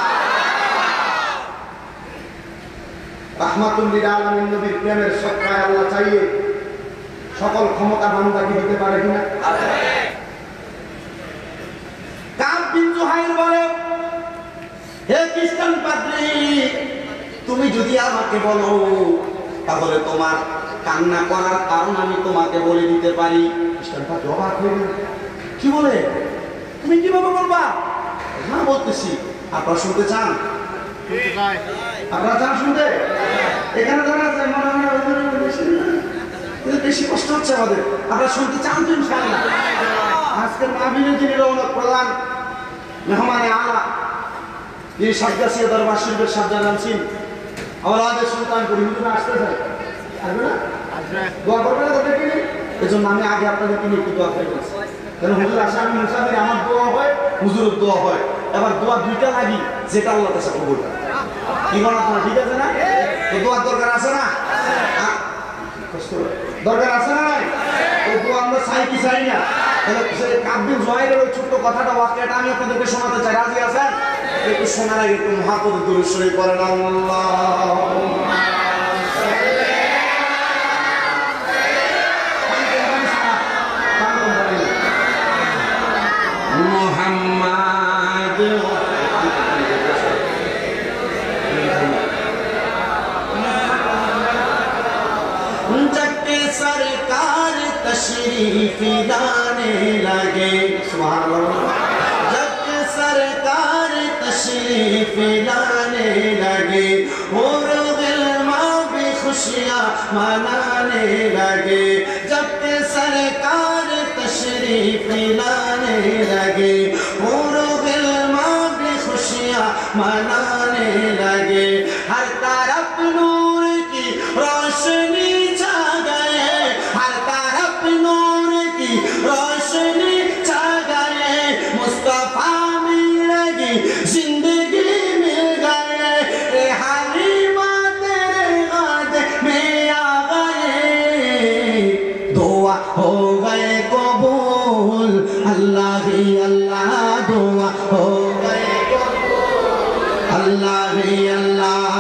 রাহমাতুল্লিল আলামিন নবীর প্রেমের সদকায় আল্লাহ চাইয়ে সকল ক্ষমতা বান্দাকে দিতে পারে কিনা? কাব বিন জুহাইর বলে, হে খ্রিস্টান পাদ্রী, তুমি যদি আমাকে বলো, তাহলে তোমার কান্না করার কারণ আমি তোমাকে বলে দিতে পারি। খ্রিস্টান পাদ্রী অবাক হয়ে গেল, কি বলে? তুমি কিভাবে বলবা? না বলতেছি, আপনারা শুনতে চান? আপনারা চান শুনতে? এখানে জানা যায় মনে হয় বেশি কষ্ট হচ্ছে আমাদের। আপনারা শুনতে চান তো? ইনশাআল্লাহ। আজকের মাহফিলের যিনি রৌনক প্রধান মেহমানে আলা, যিনি সাজ্জাসিয়া দরবার শরীফের সাজ্জা নামছেন, আওলাদের সুলতান হুজুর আসতেছেন, আসবে না? দোয়া করবে না তাদেরকে নিয়ে? এজন্য আমি আগে আপনাদেরকে নিয়ে একটু দোয়া করে বলছি, কেন হুজুর আসে আমি মুসাফির, আমার দোয়া হয়, হুজুরের দোয়া হয়। এবার দোয়া দুইটা লাগি, যেটা আল্লাহ কাছে কবুল করে। কি বলেন আপনারা? ঠিক আছে না? তো দোয়ার দরকার আছে না? দরকার আছে না? ওই দোয়া আমরা চাই কি চাই না? তাহলে কাব বিন জুহাইরের ওই ছোট্ট কথাটা, ওয়াকিয়াটা আমি আপনাদেরকে শোনাতে চাই। রাজি আছেন? একটু শোনার আগে একটু মহাপদ দরুদ শরীফ পড়েন। আল্লাহুম্মা মুহাম্মাদ सरकार तशरीफ लाने लगे, सुभानअल्लाह, जब सरकार तशरीफ लाने लगे, और गिलमा भी खुशियाँ मनाने लगे, जब सरकार तशरीफ लाने लगे, और गिलमा भी खुशियाँ मनाने लगे, हर तरफ नूर की रोशनी रोशनी छा गए, मुस्तफा मिल गई, जिंदगी मिल गए, हालिमा तेरे गादे में आ गए, दुआ हो गए कबूल, अल्लाह ही अल्लाह, दुआ हो गए कबूल, अल्लाह ही अल्लाह,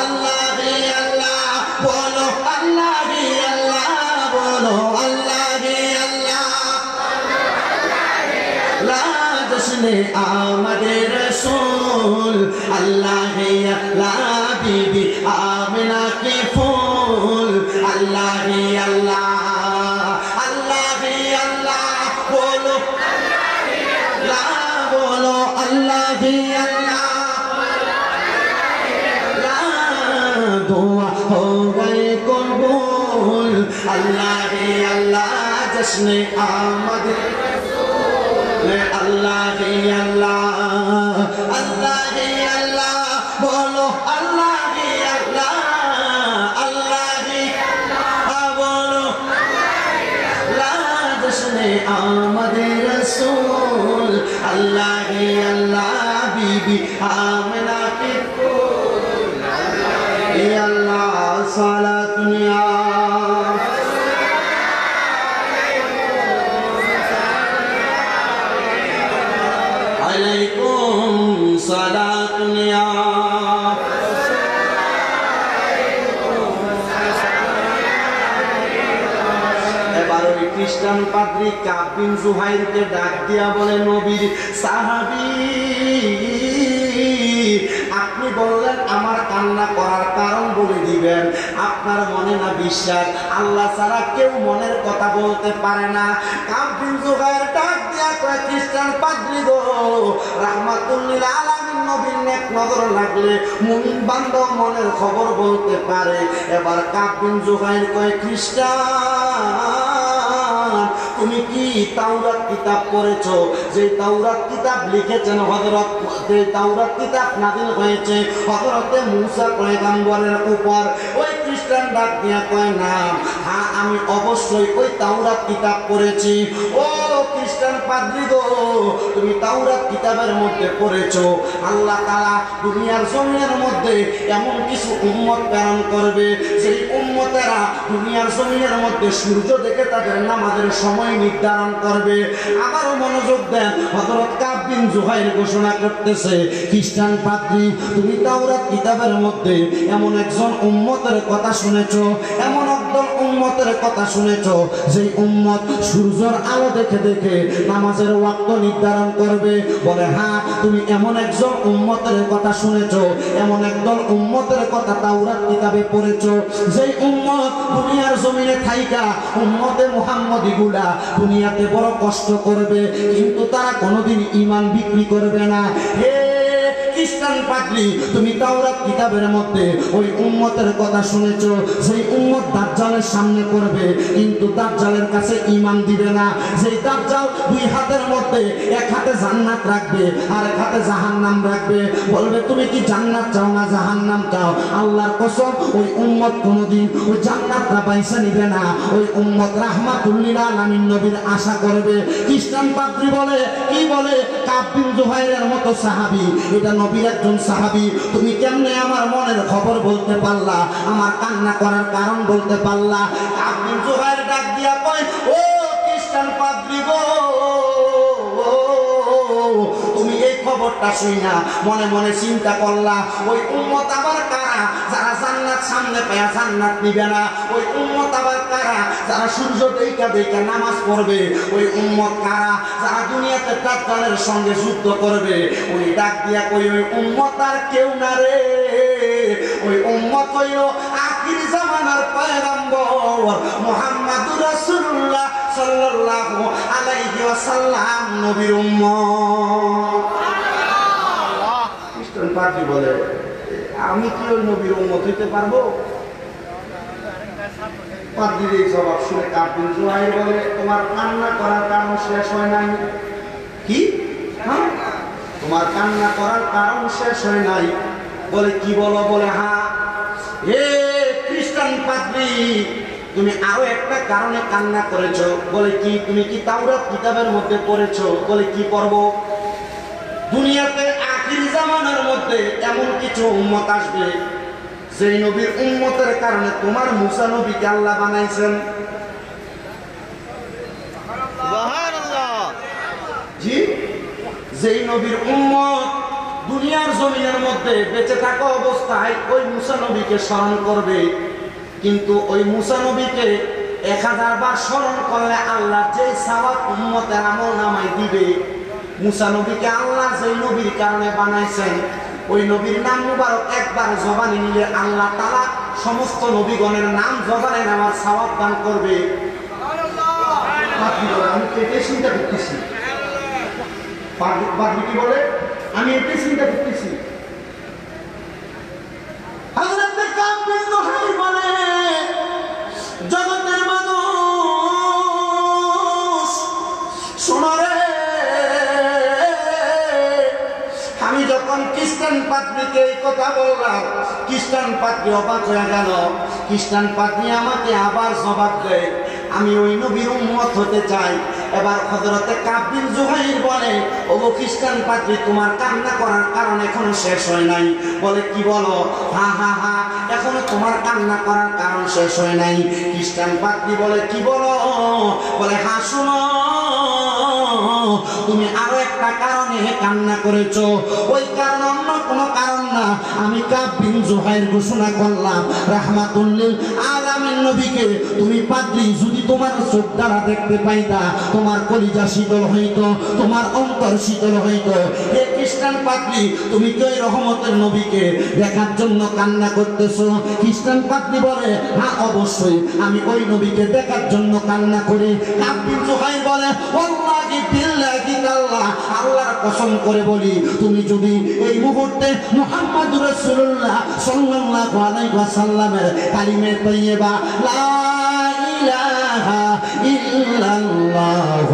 अल्लाह ही अल्लाह, बोलो अल्लाह ही अल्लाह, बोलो अल्लाह ही अल्लाह, ला জশ্নে আমাদের রাসূল আল্লাহ হে আল্লাহ বিবি আমিনা के फूल अल्लाह ही अल्लाह अल्लाह ही अल्लाह बोलो अल्लाह बोलो अल्लाह ही अल्लाह दुआ हो गए कबूल अल्लाह ही अल्लाह जश्न आमद अल्लाह ही अल्लाह अल्लाह ही अल्लाह बोलो अल्लाह ही अल्लाह आमद रसूल अल्लाह ही अल्लाह बीबी आमिना के फूल ये अल्लाह साला दुनिया अलैकुम साला दुनिया খ্রিস্টান পাদ্রী কাব বিন জুহাইরকে ডাক দিয়া বলে নবীর সাহাবী আপনি বললেন আমার কান্না করার কারণ বলে দিবেন আপনার মনে না বিশ্বাস আল্লাহ ছাড়া কেউ মনের কথা বলতে পারে না কাব বিন জুহাইর ডাক দিয়া কয় খ্রিস্টান পাদ্রী গো রাহমাতুল লিল আলামিন নবীর নেক নজর লাগলে মুমিন বান্দা মনের খবর বলতে পারে এবার কাব বিন জুহাইর কয় খ্রিস্টান তুমি কি তাওরাত কিতাব পড়েছো যে তাওরাত কিতাব লিখেছেন হযরত যে তাওরাত কিতাব নাযিল হয়েছে হযরত মুসা পয়গম্বরের উপর ওই খ্রিস্টান ডাক দিয়া কয় না হ্যাঁ আমি অবশ্যই ওই তাওরাত কিতাব পড়েছি ও খ্রিস্টান পাদ্রী গো তুমি তাওরাত কিতাবের মধ্যে পড়েছো আল্লাহ তাআলা দুনিয়ার জমিনের মধ্যে এমন কিছু উম্মত প্রেরণ করবে সেই উম্মতেরা দুনিয়ার জমিনের মধ্যে সূর্য দেখে তাদের নামাজের সময় নির্ধারণ করবে আবারও মনোযোগ দেন হযরত কাব বিন জুহাইর ঘোষণা করতেছে খ্রিস্টান পাদ্রী তুমি তাওরাত কিতাবের মধ্যে এমন একজন উম্মতের কথা শুনেছো এমন একদল উম্মতের কথা শুনেছো যেই উম্মত সূর্যের আলো দেখে দেখে নামাজের ওয়াক্ত নির্ধারণ করবে বলে হ্যাঁ তুমি এমন একজন উম্মতের কথা শুনেছো এমন একদল উম্মতের কথা তাওরাত কিতাবে পড়েছো যেই উম্মত দুনিয়ার জমিনে থাইকা উম্মতে মুহাম্মদী গুলা দুনিয়াতে বড় কষ্ট করবে কিন্তু তারা কোনোদিন ঈমান বিক্রি করবে না হে খ্রিস্টান পাদ্রী তুমি তাওরাত কিতাবের মধ্যে ওই উম্মতের কথা শুনেছো সেই উম্মত দাজ্জালের সামনে করবে কিন্তু দাজ্জালের কাছে ঈমান দিবে না সেই দাজ্জাল দুই হাতের মধ্যে এক হাতে জান্নাত রাখবে আর এক হাতে জাহান্নাম রাখবে বলবে তুমি কি জান্নাত চাও না জাহান্নাম চাও আল্লাহর কসম ওই উম্মত কোনোদিন ওই জান্নাতটা পয়সা নিবে না ওই উম্মত রাহমাতুল লিল আলামিন নবীর আশা করবে খ্রিস্টান পাদ্রী বলে কি বলে কাব বিন জুহাইরের মতো সাহাবী এটা নবীর একজন সাহাবী তুমি কেমনে আমার মনের খবর বলতে পারলা আমার কান্না করার কারণ বলতে পারলা কাব বিন জুহাইর ডাক দিয়া কয় ও খ্রিস্টান পাদ্রী গো তুমি এই খবরটা শুইনা মনে মনে চিন্তা করলা ওই উম্মত আবার কারা যারা জান্নাত সামনে পায়া জান্নাত নিবে না ওই উম্মত আবার কারা যারা সূর্য দেখা দেখা নামাজ পড়বে ওই উম্মত কারা যারা দুনিয়াতে দাজ্জালের সঙ্গে যুদ্ধ করবে ওই ডাক দিয়া কই ওই উম্মত আর কেউ না রে ওই উম্মত হইল আখির জামানার পয়গম্বর মুহাম্মদুর রাসূলুল্লাহ সাল্লাল্লাহু আলাইহি ওয়াসাল্লাম নবীর উম্মত খ্রিস্টান পাদ্রী বলে আমি কি ওই নবীর উম্মত হইতে পারবো পাদ্রীর এই জবাব শুনে কাব বিন জুহাইর বলে তোমার কান্না করার কারণ শেষ হয় নাই কি হ্যাঁ তোমার কান্না করার কারণ শেষ হয় নাই বলে কি বলো বলে হ্যাঁ হে খ্রিস্টান পাদ্রী তুমি আরো একটা কারণে কান্না করেছো বলে কি তুমি কি তাওরাত কিতাবের মধ্যে পড়েছো বলে কি পড়বো দুনিয়াতে আখির জামানার মধ্যে এমন কিছু উম্মত আসবে যেই নবীর উম্মতের কারণে তোমার মুসা নবীকে আল্লাহ বানাইছেন সুবহানাল্লাহ জি যেই নবীর উম্মত দুনিয়ার জমিনের মধ্যে বেঁচে থাকা অবস্থায় ওই মুসা নবীকে স্মরণ করবে কিন্তু ওই মুসা নবীকে 1000 বার স্মরণ করলে আল্লাহ যে সওয়াব উম্মতের আমলনামায় দিবে মুসা নবীকে আল্লাহ যে নবীর কারণে বানাইছেন, ওই নবীর নাম মুবারক একবার জবানে নিলে আল্লাহ তাআলা সমস্ত নবীগণের নাম জবানে নেওয়ার সওয়াব দান করবে। আমি এটাই চিন্তা করতেছি, বাকি কি বলে, আমি এটাই চিন্তা করতেছি। হযরত কাব বিন জুহাইর বলে, জগতের মানুষ শোনো রে, আমি যখন খ্রিস্টান পাদ্রীকে এই কথা বললাম, খ্রিস্টান পাদ্রী অবাক হয়ে গেল। খ্রিস্টান পাদ্রী আমাকে আবার জবাব দেয়, আমি ওই নবীর উম্মত হতে চাই। এবার হযরতে কাব বিন জুহাইর বলে, ওগো খ্রিস্টান পাদ্রী, তোমার কান্না করার কারণ এখনো শেষ হয় নাই। বলে কি বলো? হা হা হা, এখনো তোমার কান্না করার কারণ শেষ হয় নাই। খ্রিস্টান পাদ্রী বলে কি বলো? বলে হা, শোনো, তুমি আরো একটা কারণে কান্না করেছো। ওই কারণ অন্য কোনো কারণ না। আমি কাব বিন জুহাইর ঘোষণা করলাম, রাহমাতুল লিল আলামিন নবীকে তুমি পাদ্রী যদি তোমার চোখ দ্বারা দেখতে পাইতা, তোমার কলিজা শীতল হইতো, তোমার অন্তর শীতল হইতো। হে খ্রিস্টান পাদ্রী, তুমি কি ওই রহমতের নবীকে দেখার জন্য কান্না করতেছো? খ্রিস্টান পাদ্রী বলে, হ্যাঁ অবশ্যই, আমি ওই নবীকে দেখার জন্য কান্না করি। কাব বিন জুহাইর বলে, ওয়াল্লাহি বিল্লাহি তাআলা, আল্লাহর কসম করে বলি, তুমি যদি এই মুহূর্তে মুহাম্মদুর রাসূলুল্লাহ সাল্লাল্লাহু আলাইহি ওয়াসাল্লামের কালিমে তাইয়্যিবা লা ইলাহা ইল্লাল্লাহ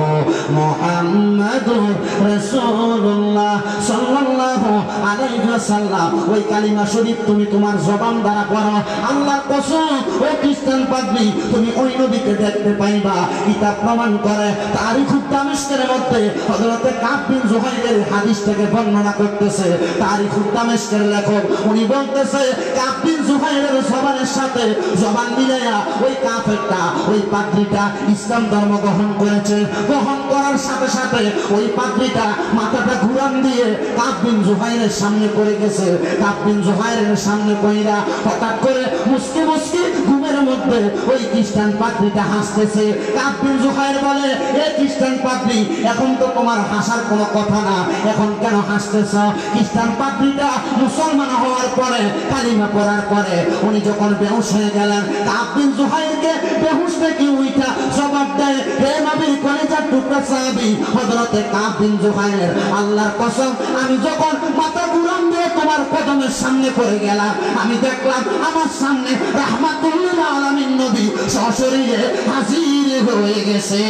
মুহাম্মাদুর রাসূলুল্লাহ সাল্লাল্লাহু আলাইহি ওয়াসাল্লাম, ওই কালিমা শরীফ তুমি তোমার জবান দ্বারা পড়ো, আল্লাহর কসম ও খ্রিস্টান পাদ্রী, তুমি ওই নবীকে দেখতে পাইবা। কিতাব প্রমাণ করে, তারিখুদ দামেস্কের মধ্যে হযরত কাব বিন জুহাইরের হাদিস থেকে বর্ণনা করতেছে। তারিখুদ দামেস্কের লেখক উনি বলতেছে, কাব বিন জুহাইরের জবানের সাথে জবান মিলাইয়া ওই কাফেরটা, ওই পাদ্রীটা ইসলাম ধর্ম গ্রহণ করেছে। গ্রহণ করার সাথে সাথে ওই পাদ্রীটা মাথাটা ঘুরান দিয়ে কাব বিন জুহাইরের সামনে পড়ে গেছে। কাব বিন জুহাইরের সামনে পড়া হঠাৎ করে মুস্কি মুস্কি ঘুমের মধ্যে ওই খ্রিস্টান পাদ্রীটা হাসতেছে। কাব বিন জুহাইর বলে, এ খ্রিস্টান পাদ্রী, এখন তো তোমার হাসার কোনো কথা না, এখন কেন হাসতেছ? খ্রিস্টান পাদ্রীটা মুসলমান হওয়ার পরে, কালিমা পড়ার পরে উনি যখন বেহুশ হয়ে গেলেন, কাব বিন জুহাইরকে বেহুশ থেকে উইটা জবাব দেয়, হে নবীর কলিজার টুকরা সাহাবী হযরতে কাব বিন জুহাইর, আল্লাহর কসম, আমি যখন মাথা ঘুরান দিয়ে তোমার কদমের সামনে পড়ে গেলাম, আমি দেখলাম আমার সামনে রাহমাতুল লিল আলামিন নবী সশরীরে হাজির হয়ে গেছে।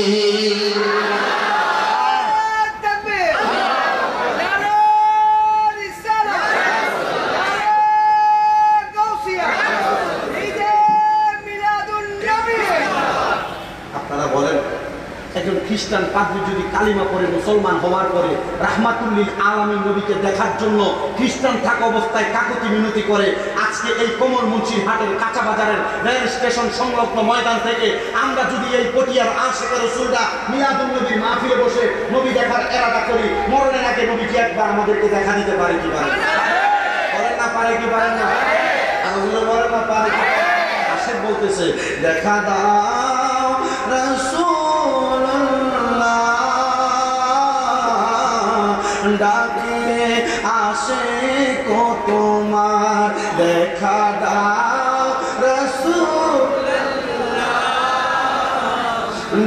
আপনারা বলেন, একজন খ্রিস্টান পাদ্রী যদি কালিমা পড়ে মুসলমান হওয়ার পরে রাহমাতুল লিল আলামিন নবীকে দেখার জন্য খ্রিস্টান থাকা অবস্থায় কাকুতি মিনতি করে, আজকে এই কোমল মুন্সির হাটের কাঁচা বাজারের রেল স্টেশন সংলগ্ন ময়দান থেকে আমরা যদি এই পটিয়ার আশিকে রাসূলরা মিলাদুন নবীর মাহফিলে বসে নবী দেখার এরাদা করি, মরণের আগে নবীজি একবার আমাদেরকে দেখা দিতে পারে কি পারে? বলেন না, পারে কি পারেন না? আল্লাহ বলেন না, পারে কি? আশেক বলতেছে, দেখা দাও রাসূলুল্লাহ, ডাকিলে আসে কো তোমার, দেখা দাও রাসূলুল্লাহ,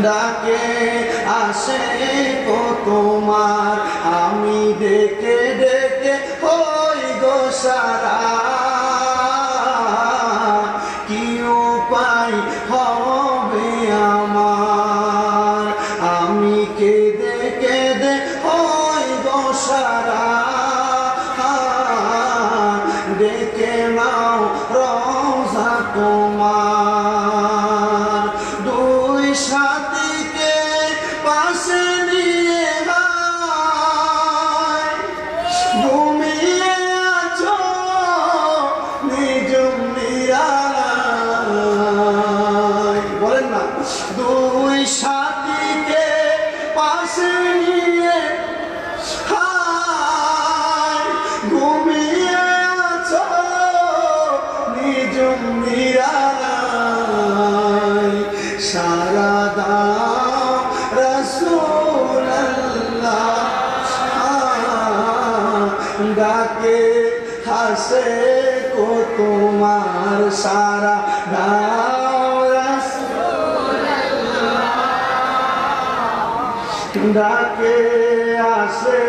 ডাকে আসে কো তোমার, আমি ডেকে ডেকে হই গো সারা, কি উপায় হবে আমার, আমি কেঁদে কেঁদে হই গো সারা, ডেকে নাও রওজা তোমার, দুই সাথীকে পাশে নিয়ে ঘুমিয়ে আছো নিজুম নিরালায়। বলেন না, দুই সাথীকে পাশে নিয়ে ঘুমিয়ে আছো নিজুম নিরালায়, সারা দাও রাসূলুল্লাহ, ডাকে হাসে কো তোমার সারা গাও রাসূলুল্লাহ, ডাকে আসে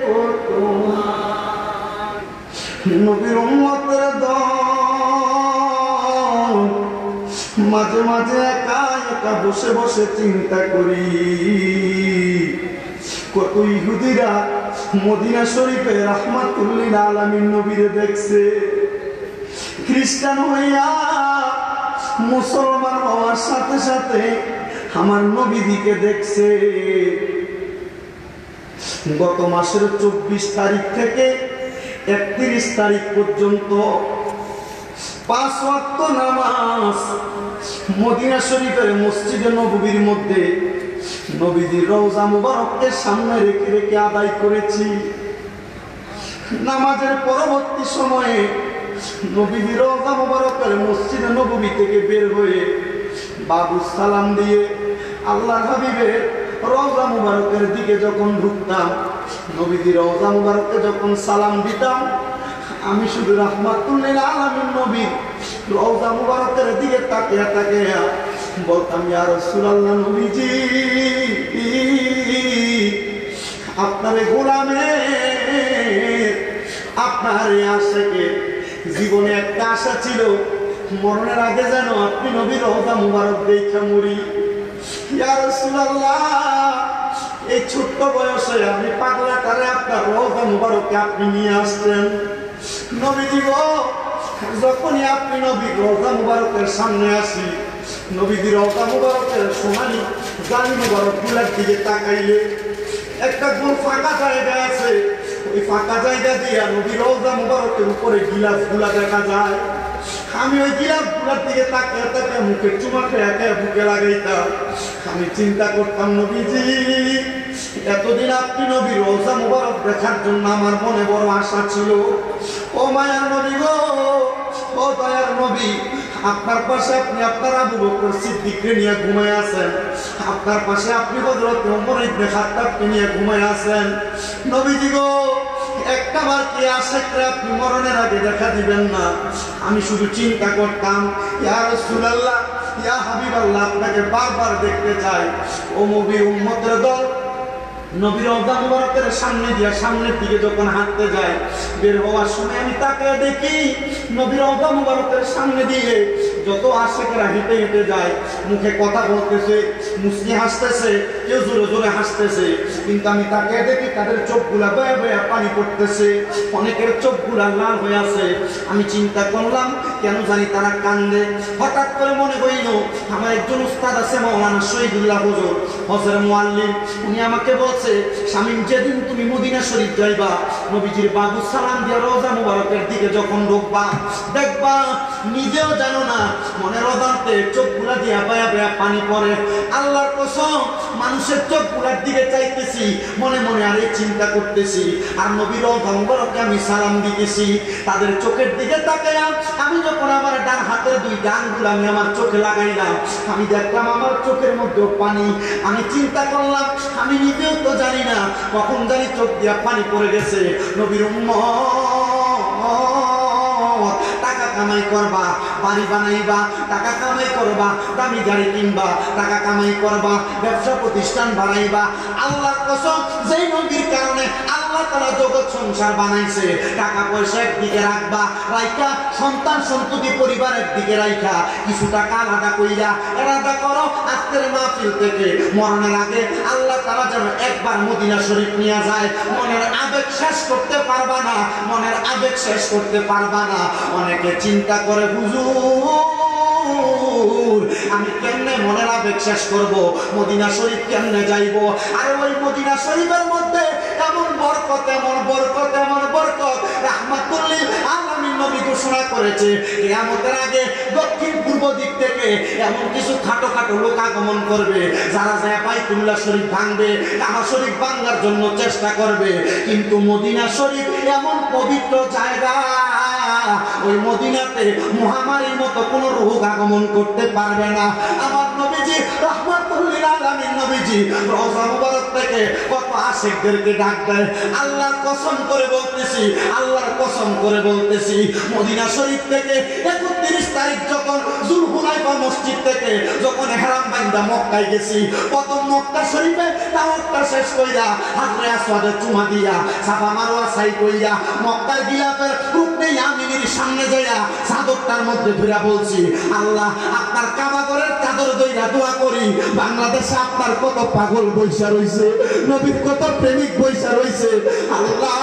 কো তোমার নবীর উম্মতের দল। মাঝে মাঝে একা একা বসে বসে চিন্তা করি, কত ইহুদিরা মদিনা শরীফে রাহমাতুল্লিল আলামিন নবীরে দেখছে, খ্রিস্টান হইয়া মুসলমান হওয়ার সাথে সাথে আমার নবীদিকে দেখছে। গত মাসের 24 তারিখ থেকে 31 তারিখ পর্যন্ত 5 ওয়াক্ত নামাজ মদিনা শরীফের মসজিদে নববীর মধ্যে নবীজির রওজা মুবারককে সামনে রেখে রেখে আদায় করেছি। নামাজের পরবর্তী সময়ে নবীজির রওজা মুবারকের মসজিদে নববী থেকে বের হয়ে বাবু সালাম দিয়ে আল্লাহর হাবিবের রওজা মুবারকের দিকে যখন ঢুকতাম, নবীজির রওজা মুবারককে যখন সালাম দিতাম, আমি শুধু রাহমাতুল্লিল আলামিন নবীর রওজা মুবারকের দিকে তাকিয়ে তাকিয়ে বলতাম, ইয়া রাসূলুল্লাহ, নবীজি আপনার গোলামের, আপনার আশাকে জীবনে একটা আশা ছিল, মরণের আগে যেন আপনি নবীর রওজা মুবারক দেখা মরি। ইয়া রাসূলুল্লাহ, এই ছোট্ট বয়সে আপনি পাগলাটারে আপনার রওজা মুবারকে আপনি নিয়ে আসতেন। নবীজি গো, যখনই আপনি নবীর রওজা মুবারকের সামনে আসি, নবীজির রওজা মুবারকের সোনালি গালি মুবারক গুলার দিকে তাকাইলে একটা গোল ফাঁকা জায়গা আছে, ওই ফাঁকা জায়গা দিয়ে নবীর রওজা মুবারকের উপরে গিলাফ গুলা দেখা যায়। আমি ওই গিলাফ গুলার দিকে তাকিয়ে তাকিয়ে মুখে চুমা খেয়ে বুকে লাগাইতাম। আমি চিন্তা করতাম, নবীজি এতদিন আপনি নবীর রওজা মুবারক দেখার জন্য আমার মনে বড় আশা ছিল। ও মায়ার নবী গো, ও দয়ার নবী, আপনার পাশে আপনি আপনার আবু বকর সিদ্দিককে নিয়ে ঘুমায় আছেন, আপনার পাশে আপনি হযরত ওমর ইবনে খাত্তাবকে নিয়ে ঘুমায় আছেন। নবীজি গো, একটা বার কি আশিকরা আপনি মরণের আগে দেখা দিবেন না? আমি শুধু চিন্তা করতাম, ইয়া রাসূলুল্লাহ, ইয়া হাবিবাল্লাহ, আপনাকে বারবার দেখতে চাই। ও নবী উম্মতের দল নবীর রওজা মুবারকের সামনে দিয়ে সামনের দিকে যখন হাঁটতে যায়, বের হওয়ার সময় আমি তাকিয়ে দেখি নবীর রওজা মুবারকের সামনে দিয়ে যত আশিকরা হেঁটে হেঁটে যায়, মুখে কথা বলতেছে, মুস্কি হাসতেছে, কেউ জোরে জোরে হাসতেছে, কিন্তু আমি তাকিয়ে দেখি তাদের চোখগুলা বয়ে বয়ে পানি পড়তেছে, অনেকের চোখগুলা লাল হয়ে আছে। আমি চিন্তা করলাম, কেন জানি তারা কান্দে। হঠাৎ করে মনে হইল, আমার একজন উস্তাদ আছে মাওলানা শহীদুল্লাহ হুজুর, হযরত মুআল্লিম, উনি আমাকে বলছে, শামীম, যেদিন তুমি মদিনা শরীফ যাইবা, নবীজির বাবু সালাম দিয়ে রওজা মুবারকের দিকে যখন ঢুকবা, দেখবা নিজেও জানো না মনের অজান্তে চোখগুলা দিয়ে বয়া বয়া পানি পড়ে। আল্লাহর কসম, মানুষের চোখগুলার দিকে চাইতেছি, মনে মনে আরে চিন্তা করতেছি, আর নবীর রওজা মুবারকে আমি সালাম দিতেছি। তাদের চোখের দিকে তাকাইয়া আমি যখন আমার ডান হাতের 2টা আঙ্গুল আমি আমার চোখে লাগাইলাম, আমি দেখলাম আমার চোখের মধ্যে পানি। আমি চিন্তা করলাম, আমি নিজেও তো জানি না কখন জানি চোখ দিয়া পানি পড়ে গেছে। নবীর উম্মত, টাকা কামাই করবা, বাড়ি বানাইবা, টাকা কামাই করবা, দামি গাড়ি কিনবা, টাকা কামাই করবা, ব্যবসা প্রতিষ্ঠান বানাইবা। আল্লাহর কসম, যেই নবীর কারণে আল্লাহ তাআলা জগৎ সংসার বানাইছে, টাকা পয়সা একদিকে রাখবা, রাইখা সন্তান সন্ততি পরিবার একদিকে রাইখা কিছু টাকা আলাদা কইরা এরাদা করো, আজকের মাহফিল থেকে মরণের আগে আল্লাহ তাআলা যেন একবার মদিনা শরীফ নিয়ে যায়। মনের আবেগ শেষ করতে পারবা না, মনের আবেগ শেষ করতে পারবা না। অনেকে চিন্তা করে, হুজুর আমি কেমনে মনের আবেগ শেষ করব, মদিনা শরীফ কেমনে যাইব? আর ওই মদিনা শরীফের মধ্যে এমন বরকত, এমন বরকত, এমন বরকত, রাহমাতুল্লিল আলামিন নবী ঘোষণা করেছে, কিয়ামতের আগে দক্ষিণ পূর্ব দিক থেকে এমন কিছু খাটো খাটো লোক আগমন করবে, যারা যায় বাইতুল্লাহ শরীফ ভাঙবে, কাবা শরীফ ভাঙার জন্য চেষ্টা করবে। কিন্তু মদিনা শরীফ এমন পবিত্র জায়গা, ওই মদিনাতে মহামারীর মতো কোনো রোগ আগমন করতে পারবে না। আমার নবীজি রাহমাতুল লিল আলামিন নবীজি রওজা মুবারক থেকে কত আশিকদেরকে ডাক দেয়। আল্লাহর কসম করে বলতেছি, আল্লাহর কসম করে বলতেছি, মদিনা শরীফ থেকে 31 তারিখ যখন যুলহুলাইফা মসজিদ থেকে যখন ইহরাম বাঁধা মক্কায় গেছি, প্রথম মক্কা শরীফে তাওয়াফটা শেষ কইরা হাজরে আসওয়াদে চুমা দিয়া সাফা মারওয়া সাই কইরা মক্কার গিলাফের রুকনে ইয়ামিনের সামনে যাইয়া চাদরটার মধ্যে ফিরা বলছি, আল্লাহ আপনার কাবা ঘরের চাদর দইরা দোয়া করি, বাংলাদেশে আপনার কত পাগল বইসা রইছে, নবীর কত প্রেমিক বইসা রইছে, আল্লাহ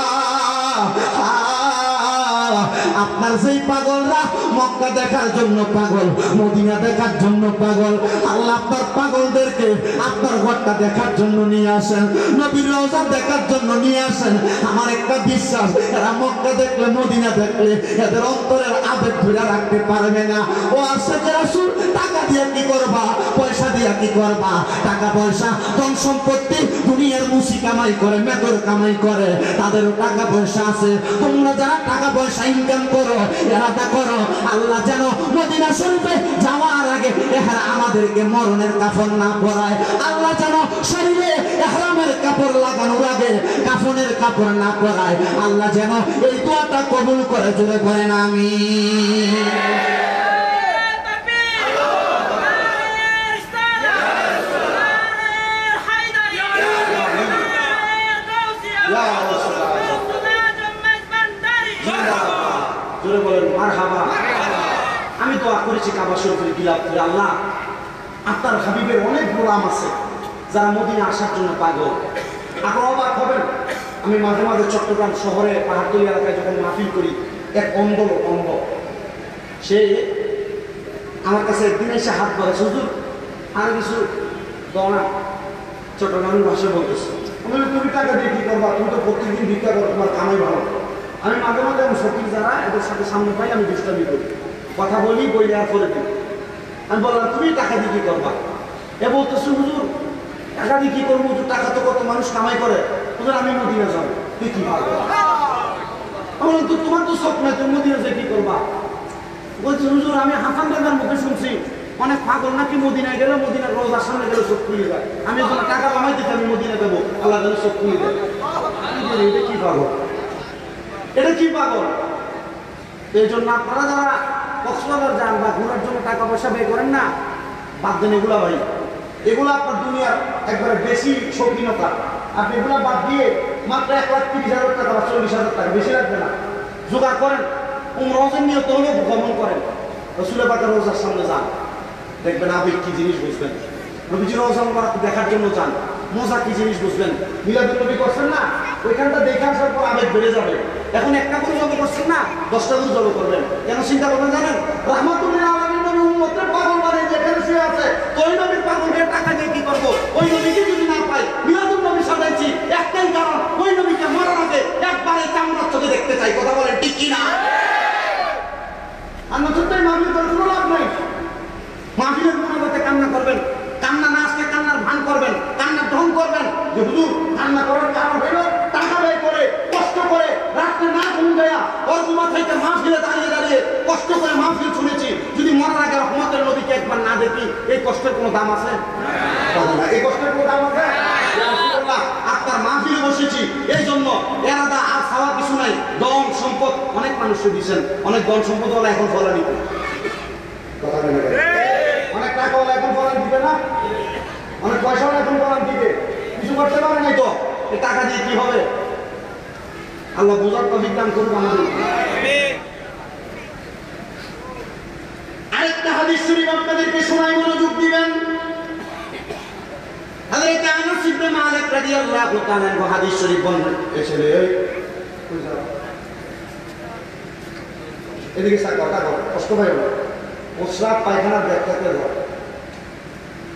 আপনার যেই পাগলরা মক্কা দেখার জন্য পাগল, মদিনা দেখার জন্য পাগল, আল্লাহ আপনার পাগলদেরকে আপনার ঘরটা দেখার জন্য নিয়ে আসেন, নবীর রওজা দেখার জন্য নিয়ে আসেন। আমার একটা বিশ্বাস, এরা মক্কা দেখলে মদিনা দেখলে এদের অন্তরের আবেগ ধরে রাখতে পারবে না। ও আশিকে রাসূল, টাকা দিয়ে কি করবা, পয়সা দিয়ে কি করবা, টাকা পয়সা ধন সম্পত্তি দুনিয়ার মুসি কামাই করে, মেদর কামাই করে, তাদেরও টাকা পয়সা আছে। তোমরা যারা টাকা পয়সা ইনকাম করো, এরাটা করো, আল্লাহ যেন মদিনা শরীফে যাওয়ার আগে এরা আমাদেরকে মরণের কাফন না পরায়, আল্লাহ যেন শরীরে ইহরামের কাপড় লাগানোর আগে কাফনের কাপড় না পরায়, আল্লাহ যেন এই দোয়াটা কবুল করে, জোরে করেন আমিন। আমি দোয়া করেছি কাবা শরীফের গিলাফ করে, আল্লাহ আপনার হাবিবের অনেক গোলাম আছে যারা মদিনা আসার জন্য পাগল। এখন অবাক হবেন, আমি মাঝে মাঝে চট্টগ্রাম শহরে পাহাড়তলী এলাকায় যখন মাহফিল করি, এক অন্ধ সে আমার কাছে একদিন এসে হাত ধরে, হুজুর আর কিছু দাও না, চট্টগ্রামের ভাষায় বলতেছে। আমি তুমি টাকা দিয়ে কি করবা, তুমি তো প্রত্যেকদিন ভিক্ষা করো, তোমার কামাই ভালো। আমি মাঝে মাঝে আমি ফকির যারা এদের সাথে সামনে পাই আমি দুষ্টামি করি, কথা বলি, বই আর করে দিই। আমি বললাম তুমি টাকা দিয়ে কি করবা, এ বলতেছি হুজুর টাকা দিয়ে কি করবো, হুজুর টাকা তো কত মানুষ কামাই করে, হুজুর আমি মদিনা যাবো, তুই কি ভালো। আমি বললাম তোমার তো শখ নাই, তুমি মদিনা যে কি করবা। বলছি হুজুর আমি হাসান দাদার মুখে শুনছি অনেক পাগল নাকি মদিনায় গেলে মদিনার রোজার সামনে গেলে চোখ খুলে যায়, আমি যখন টাকা কামাই দিতে আমি মদিনা দেবো, আল্লাহ যেন চোখ খুলে দেয়। এটা কি পাগল, এটা কি পাগল। এই জন্য আপনারা যারা কক্সবাজার যান বা ঘোরার জন্য টাকা পয়সা ব্যয় করেন না, বাদ দেন এগুলা ভাই, এগুলো আপনার দুনিয়ার একবারে বেশি শৌখিনতা। আপনি এগুলা বাদ দিয়ে মাত্র 1,30,000 টাকা বা 40,000 টাকা, বেশি লাগবে না, জোগাড় করেন, রোজার নিয়ত হলে ভ্রমণ করেন, রাসূলের পাকের রোজার সামনে যান, দেখবেন আবেগ কি জিনিস বুঝবেন, নবীজির রওজা মুবারক দেখার জন্য যান, মজা কি জিনিস বুঝবেন। মিলাদুন নবী করছেন না, ওইখানটা দেখে আসার পর আবেগ বেড়ে যাবে। এখন একটা করে জব করছেন না, 10টা করে জব করবেন, কেন চিন্তা করবেন জানেন, রাহমাতুল লিল আলামিন নবী উম্মতের পাগল বানিয়ে যেখানে শুয়ে আছে, তো ওই নবীর পাগলকে টাকা দিয়ে কি করবো, ওই নবীকে যদি না পাই, মিলাদুন নবী সাজাইছি একটাই কারণ, ওই নবীকে মরার আগে একবারে চামড়ার চোখে দেখতে চাই, কথা বলেন ঠিক কিনা। আর নতুনটাই মাহফিল করে কোনো লাভ নাই, মাহফিলের মোনাজাতে কান্না করবেন, কান্না না আসলে কান্নার ভান করবেন, কান্নার ঢং করবেন, যে হুজুর কান্না করার কারণ হইল টাকা ব্যয় করে কষ্ট করে রাত্রে না ঘুম দেয়া অর্জুমা থেকে মাহফিলে দাঁড়িয়ে দাঁড়িয়ে কষ্ট করে মাহফিল শুনেছি, যদি মরার আগে রহমতের নবীকে একবার না দেখি, এই কষ্টের কোনো দাম আছে? এই কষ্টের কোনো দাম আছে? আপনার মাহফিলে বসেছি এই জন্য, এরাদা আর খাওয়া কিছু নাই, ধন সম্পদ অনেক মানুষকে দিচ্ছেন, অনেক ধন সম্পদ ওরা এখন ফলা নিতে, কথা বলে অনেক টাকা ওরা এখন ফলান দিবে না, অনেক পয়সা ওরা এখন ফলান দিবে, কিছু করতে পারে নাই তো, এই টাকা দিয়ে কি হবে। আল্লাহ বোঝার তৌফিক দান করুন আমাদের। আরেকটা হাদিস শরীফ আপনাদেরকে শোনাই, মনোযোগ দিবেন। হযরত আনাস ইবনে মালিক রাদিয়াল্লাহু তাআলা আনহু হাদিস শরীফ বলেন, এসেলে এদিকে সাকা কষ্ট পাই না, প্রস্রাব পায়খানার ব্যাখ্যাতে হয়,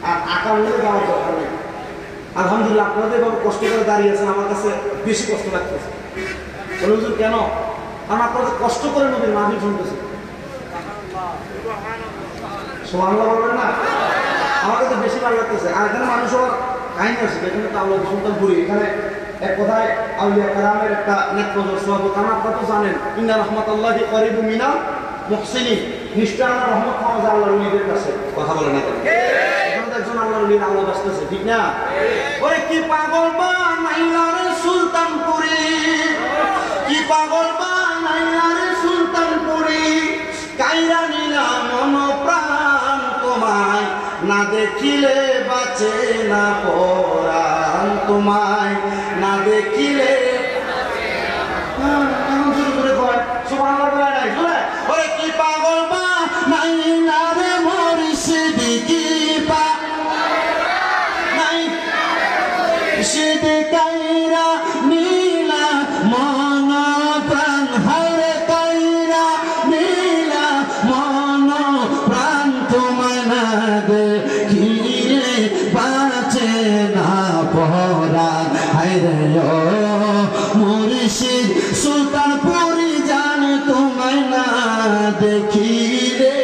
আর আকার হলে যাওয়ার দরকার নেই। আলহামদুলিল্লাহ আপনাদের এভাবে কষ্ট করে দাঁড়িয়ে আছেন, আমার কাছে বেশি কষ্ট লাগতেছে। বলে হুজুর কেন? কারণ আপনাদের কষ্ট করে নবীর মাহফিল শুনতেছে, সুবহানাল্লাহ বলবেন না, আমার কাছে বেশি ভালো লাগতেছে। আর এখানে মানুষ আবার কাহিনী আছে, এখানে তো আল্লাহ সুলতানপুরি, এখানে এক কথায় আউলিয়া কেরামের একটা নেত্রজর সব, কারণ আপনারা তো জানেন ইন্না রাহমাতাল্লাহি করিবুম মিনাল মুহসিনিন, নিশ্চয় আল্লাহর রহমত পাওয়া যায় আল্লাহর ওলিদের কাছে, কথা বলে না আল্লাহর ওলির আওয়াজ আসতেছে, ঠিক না? ওরে কি পাগল বানাইলা রে সুলতানপুরি, কি পাগল বানাইলা রে সুলতানপুরি, কাইরা নিলা মন প্রাণ তোমায়, না দেখিলে বাঁচে না পরাণ তোমায়, না দেখিলে ওরে কি পাগল বানাইলা রে মুর্শিদ, কি মুর্শিদ কাইরা নীলা মন প্রাণ, হায়রে কাইরা নীলা মন প্রাণ তোমায়, না দেখিলে বাঁচে না পরাণ, হায়রে ও মুর্শিদ সুলতানপুরি জান তোমায় না দেখিলে।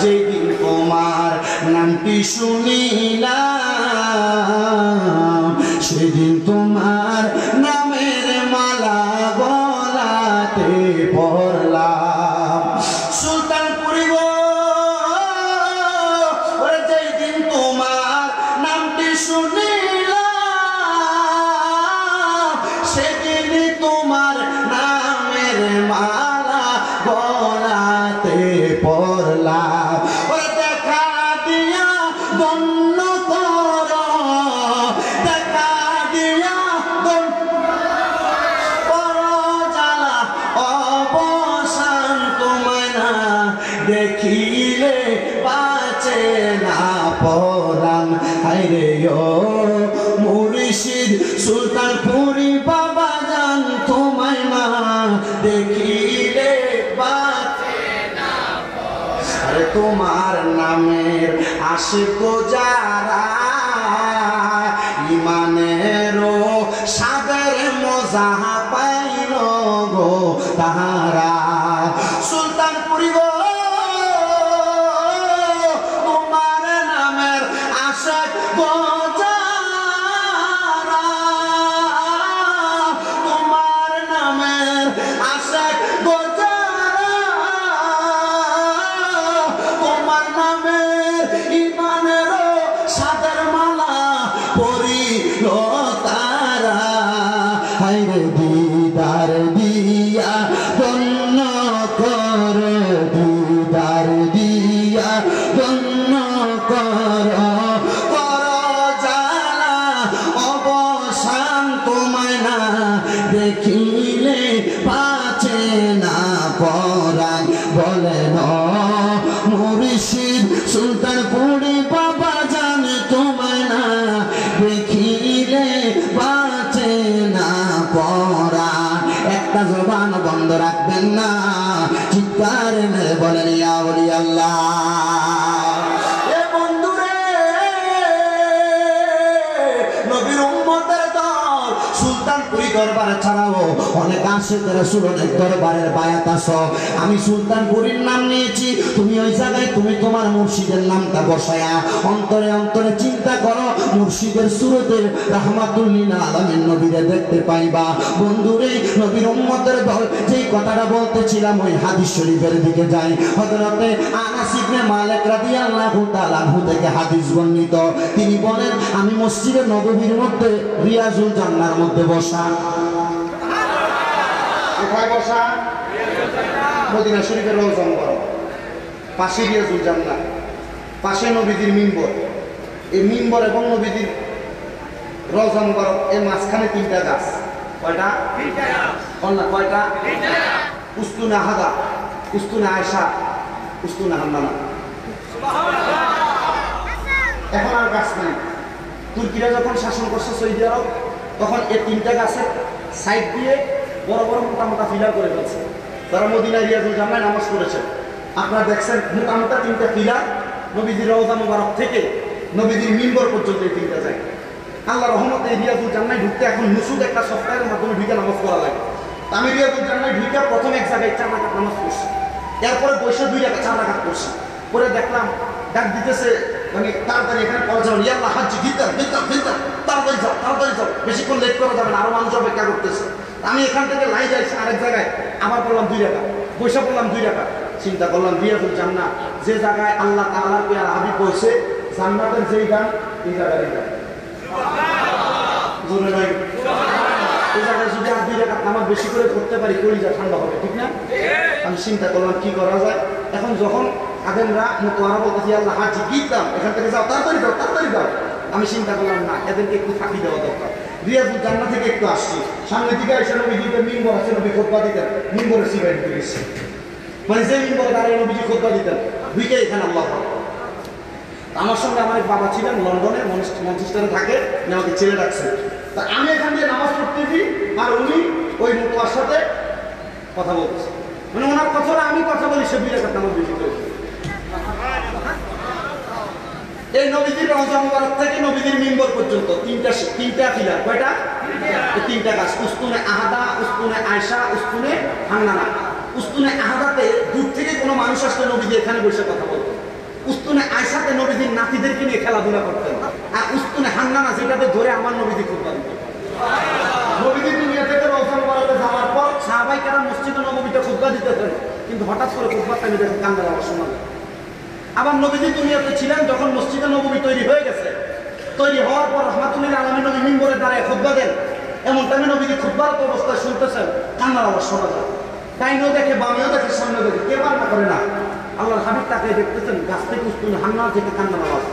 যেদিন তোমার নামটি শুনিলাম, সেদিন তোমার নামের মালা গলাতে পরলাম। সুলতানপুরি গো, যেদিন তোমার নামটি শুনিলাম, সেদিন তোমার নামের মালা গলাতে পরলাম। দেখা দিয়া ধন্য কর, দেখা দিয়া পর জ্বালা অবসান তোমায় না দেখিলে বাঁচে না পরাণ, হায়রে ও মুর্শিদ সুলতানপুরি বাবা জান তোমায় না দেখিলে বাঁচে না পরাণ। তোমার নামের আশিক যারা, ইমানেরও সাদের মজা পাইল গো তাহারা। সুলতানপুরি গো, তোমার নামের আশিক যারা, তোমার নামের আশিক যারা, তোমার নামের ইমানেরও সাদের মালা পরিল তারা, হায়রে দিদার দিয়া ধন্য কর, দিদার দিয়া ধন্য কর, কর জ্বালা অবসান তোমায় না দেখিলে বাঁচে না পরাণ। বলেন মুর্শিদ সুলতানপুরি বাবা জান তোমায় না দেখিলে বাঁচে না পরাণ। একটা জবান বন্ধ রাখবেন না, চিৎকার মেরে বলেন ইয়া ওলি আল্লাহ। এ বন্ধুরে, নবীর উম্মতের দল সুলতানপুরি দরবার ছাড়াও অনেক আশিকের রাসূল অনেক দরবারের বায়াত আছো। আমি সুলতানপুরীর নাম নিয়েছি, তুমি ওই জায়গায় তুমি তোমার মুর্শিদের নামটা বসায়া অন্তরে অন্তরে চিন্তা করো, মুর্শিদের সুরতে রাহমাতুল লিল আলামিন নবীরে দেখতে পাইবা। বন্ধুরে, নবীর উম্মতের দল যেই কথাটা বলতেছিলাম ওই হাদিস শরীফের দিকে যাই। হযরতে আনাস ইবনে মালিক রাদিয়াল্লাহু তাআলা আনহু থেকে হাদিস বর্ণিত, তিনি বলেন আমি মসজিদে নববীর মধ্যে রিয়াজুল জান্নাহর মধ্যে বসা। কোথায় বসা? মদিনা শরীফের রওজা মুবারক, পাশে রিয়াজুল জান্নাহ, পাশে নবীজির মিম্বর। এই মিম্বর এবং নবীজির রওজা মুবারক এর মাঝখানে তিনটা গাছ। কয়টা? তিনটা গাছ। কয়টা? তিনটা গাছ। উস্তুনে আহাদা, উস্তুনে আয়েশা, উস্তুনে হান্নানা। সুবহানাল্লাহ। এখন আর গাছ নাই। তুর্কিরা যখন শাসন করছে সৌদি আরব, তখন এই তিনটা গাছের সাইড দিয়ে বড় বড় মোটা মোটা ফিলার করে ফেলছে। যারা মদিনা রিয়াজুল জান্নাহ নামাজ পড়েছেন আপনারা দেখছেন মোটা মোটা তিনটা ফিলার নবীজির রওজা মুবারক থেকে নবীজির মিম্বর পর্যন্ত এই তিনটা যায়। আল্লাহ রহমতে এই রিয়াজুল জান্নাহ ঢুকতে এখন নুসুক একটা সফটওয়্যারের মাধ্যমে ঢুকে নামাজ পড়া লাগে। আমি রিয়াজুল জান্নাহ ঢুকে প্রথম এক জায়গায় 4 রাকাত নামাজ পড়ছি, এরপরে বসে 2 রাকাত 4 রাকাত পড়ছি। পরে দেখলাম ডাক দিতেছে, মানে তাড়াতাড়ি এখানে পড়া যাবে, ইয়াল্লাহ হাজ্জি ভিতর ভিতর ভিতর, তাড়াতাড়ি যাও, বেশিক্ষণ লেট করা যাবে না, আরো মানুষ অপেক্ষা করতেছে। আমি এখান থেকে লাই যাইছি আরেক জায়গায়, আবার পড়লাম 2 রাকাত, বসে পড়লাম 2 রাকাত, চিন্তা করলাম রিয়াজুল জান্নাত, যে জায়গায় আল্লাহ তাআলার পেয়ারা হাবিব বলছে জান্নাতের যেই দান এই জায়গায় দান জোরে নাই। এই জায়গায় যদি আর 2 রাকাত নামাজ বেশি করে করতে পারি কলিজা ঠান্ডা হবে, ঠিক না? আমি চিন্তা করলাম কি করা যায়। এখন যখন আদেমরা মোতোয়ারা বলতেছি আল্লাহ হাজি গীত দাম, এখান থেকে যাও তাড়াতাড়ি যাও তাড়াতাড়ি যাও, আমি চিন্তা করলাম না এদেরকে একটু ফাঁকি দেওয়া দরকার। রিয়াজুল জান্নাত থেকে একটু আসছি, সামনের দিকে এসে নবীজিতে মিম্বর আছে, নবী খুতবা দিতেন, মিম্বরের সিগারেট দিতে গেছে, মানে যে মিম্বরে দাঁড়িয়ে নবীজি খুতবা দিতেন দুইকে এখানে আল্লাহ। আমার সঙ্গে আমার এক বাবা ছিলেন লন্ডনে, ম্যানচেস্টারে থাকে, আমাকে ছেলে ডাকছে। তা আমি এখান দিয়ে নামাজ পড়তেছি আর উনি ওই মোতোয়ার সাথে কথা বলতেছে, মানে ওনার কথা আমি কথা বলি, সে 2 রাকাত নামাজ বেশি করে। এই নবীজির রওজা মুবারক থেকে নবীজির মিম্বর পর্যন্ত তিনটা পিলার, কয়টা? 3টা গাছ, উস্তুনে আহাদা, উস্তুনে আয়েশা, উস্তুনে হান্নানা। উস্তুনে আহাদাতে দূর থেকে কোনো মানুষ আসলে নবীজি এখানে বসে কথা বলতেন। উস্তুনে আয়েশাতে নবীজির নাতিদেরকে নিয়ে খেলাধুলা করতেন। আর উস্তুনে হান্নানা যেটাতে ধরে আমার নবীজি খুতবা দিতেন। নবীজি দুনিয়া থেকে রওজা মুবারকে যাওয়ার পর সাহাবায়ে কেরাম মসজিদে নববীতে খুতবা দিতেন, কিন্তু হঠাৎ করে খুতবার টাইমে দেখেন কান্নার আওয়াজ শোনা যায়। আবার নবীজি দুনিয়াতে ছিলেন যখন মসজিদে নববী তৈরি হয়ে গেছে, তৈরি হওয়ার পর রাহমাতুল্লিল আলামিন নবী মিম্বরে দাঁড়ায় খুতবা দেন, এমন টাইমে নবীজি খুতবারত অবস্থায় শুনতেছেন কান্নার আওয়াজ শোনা যায়। ডাইনেও দেখে বামেও দেখে সামনেও দেখে, কে বান্না করে না? আল্লাহর হাবিব তাকে দেখতেছেন গাছ থেকে উস্তুনে হান্নানা থেকে কান্নার আওয়াজ।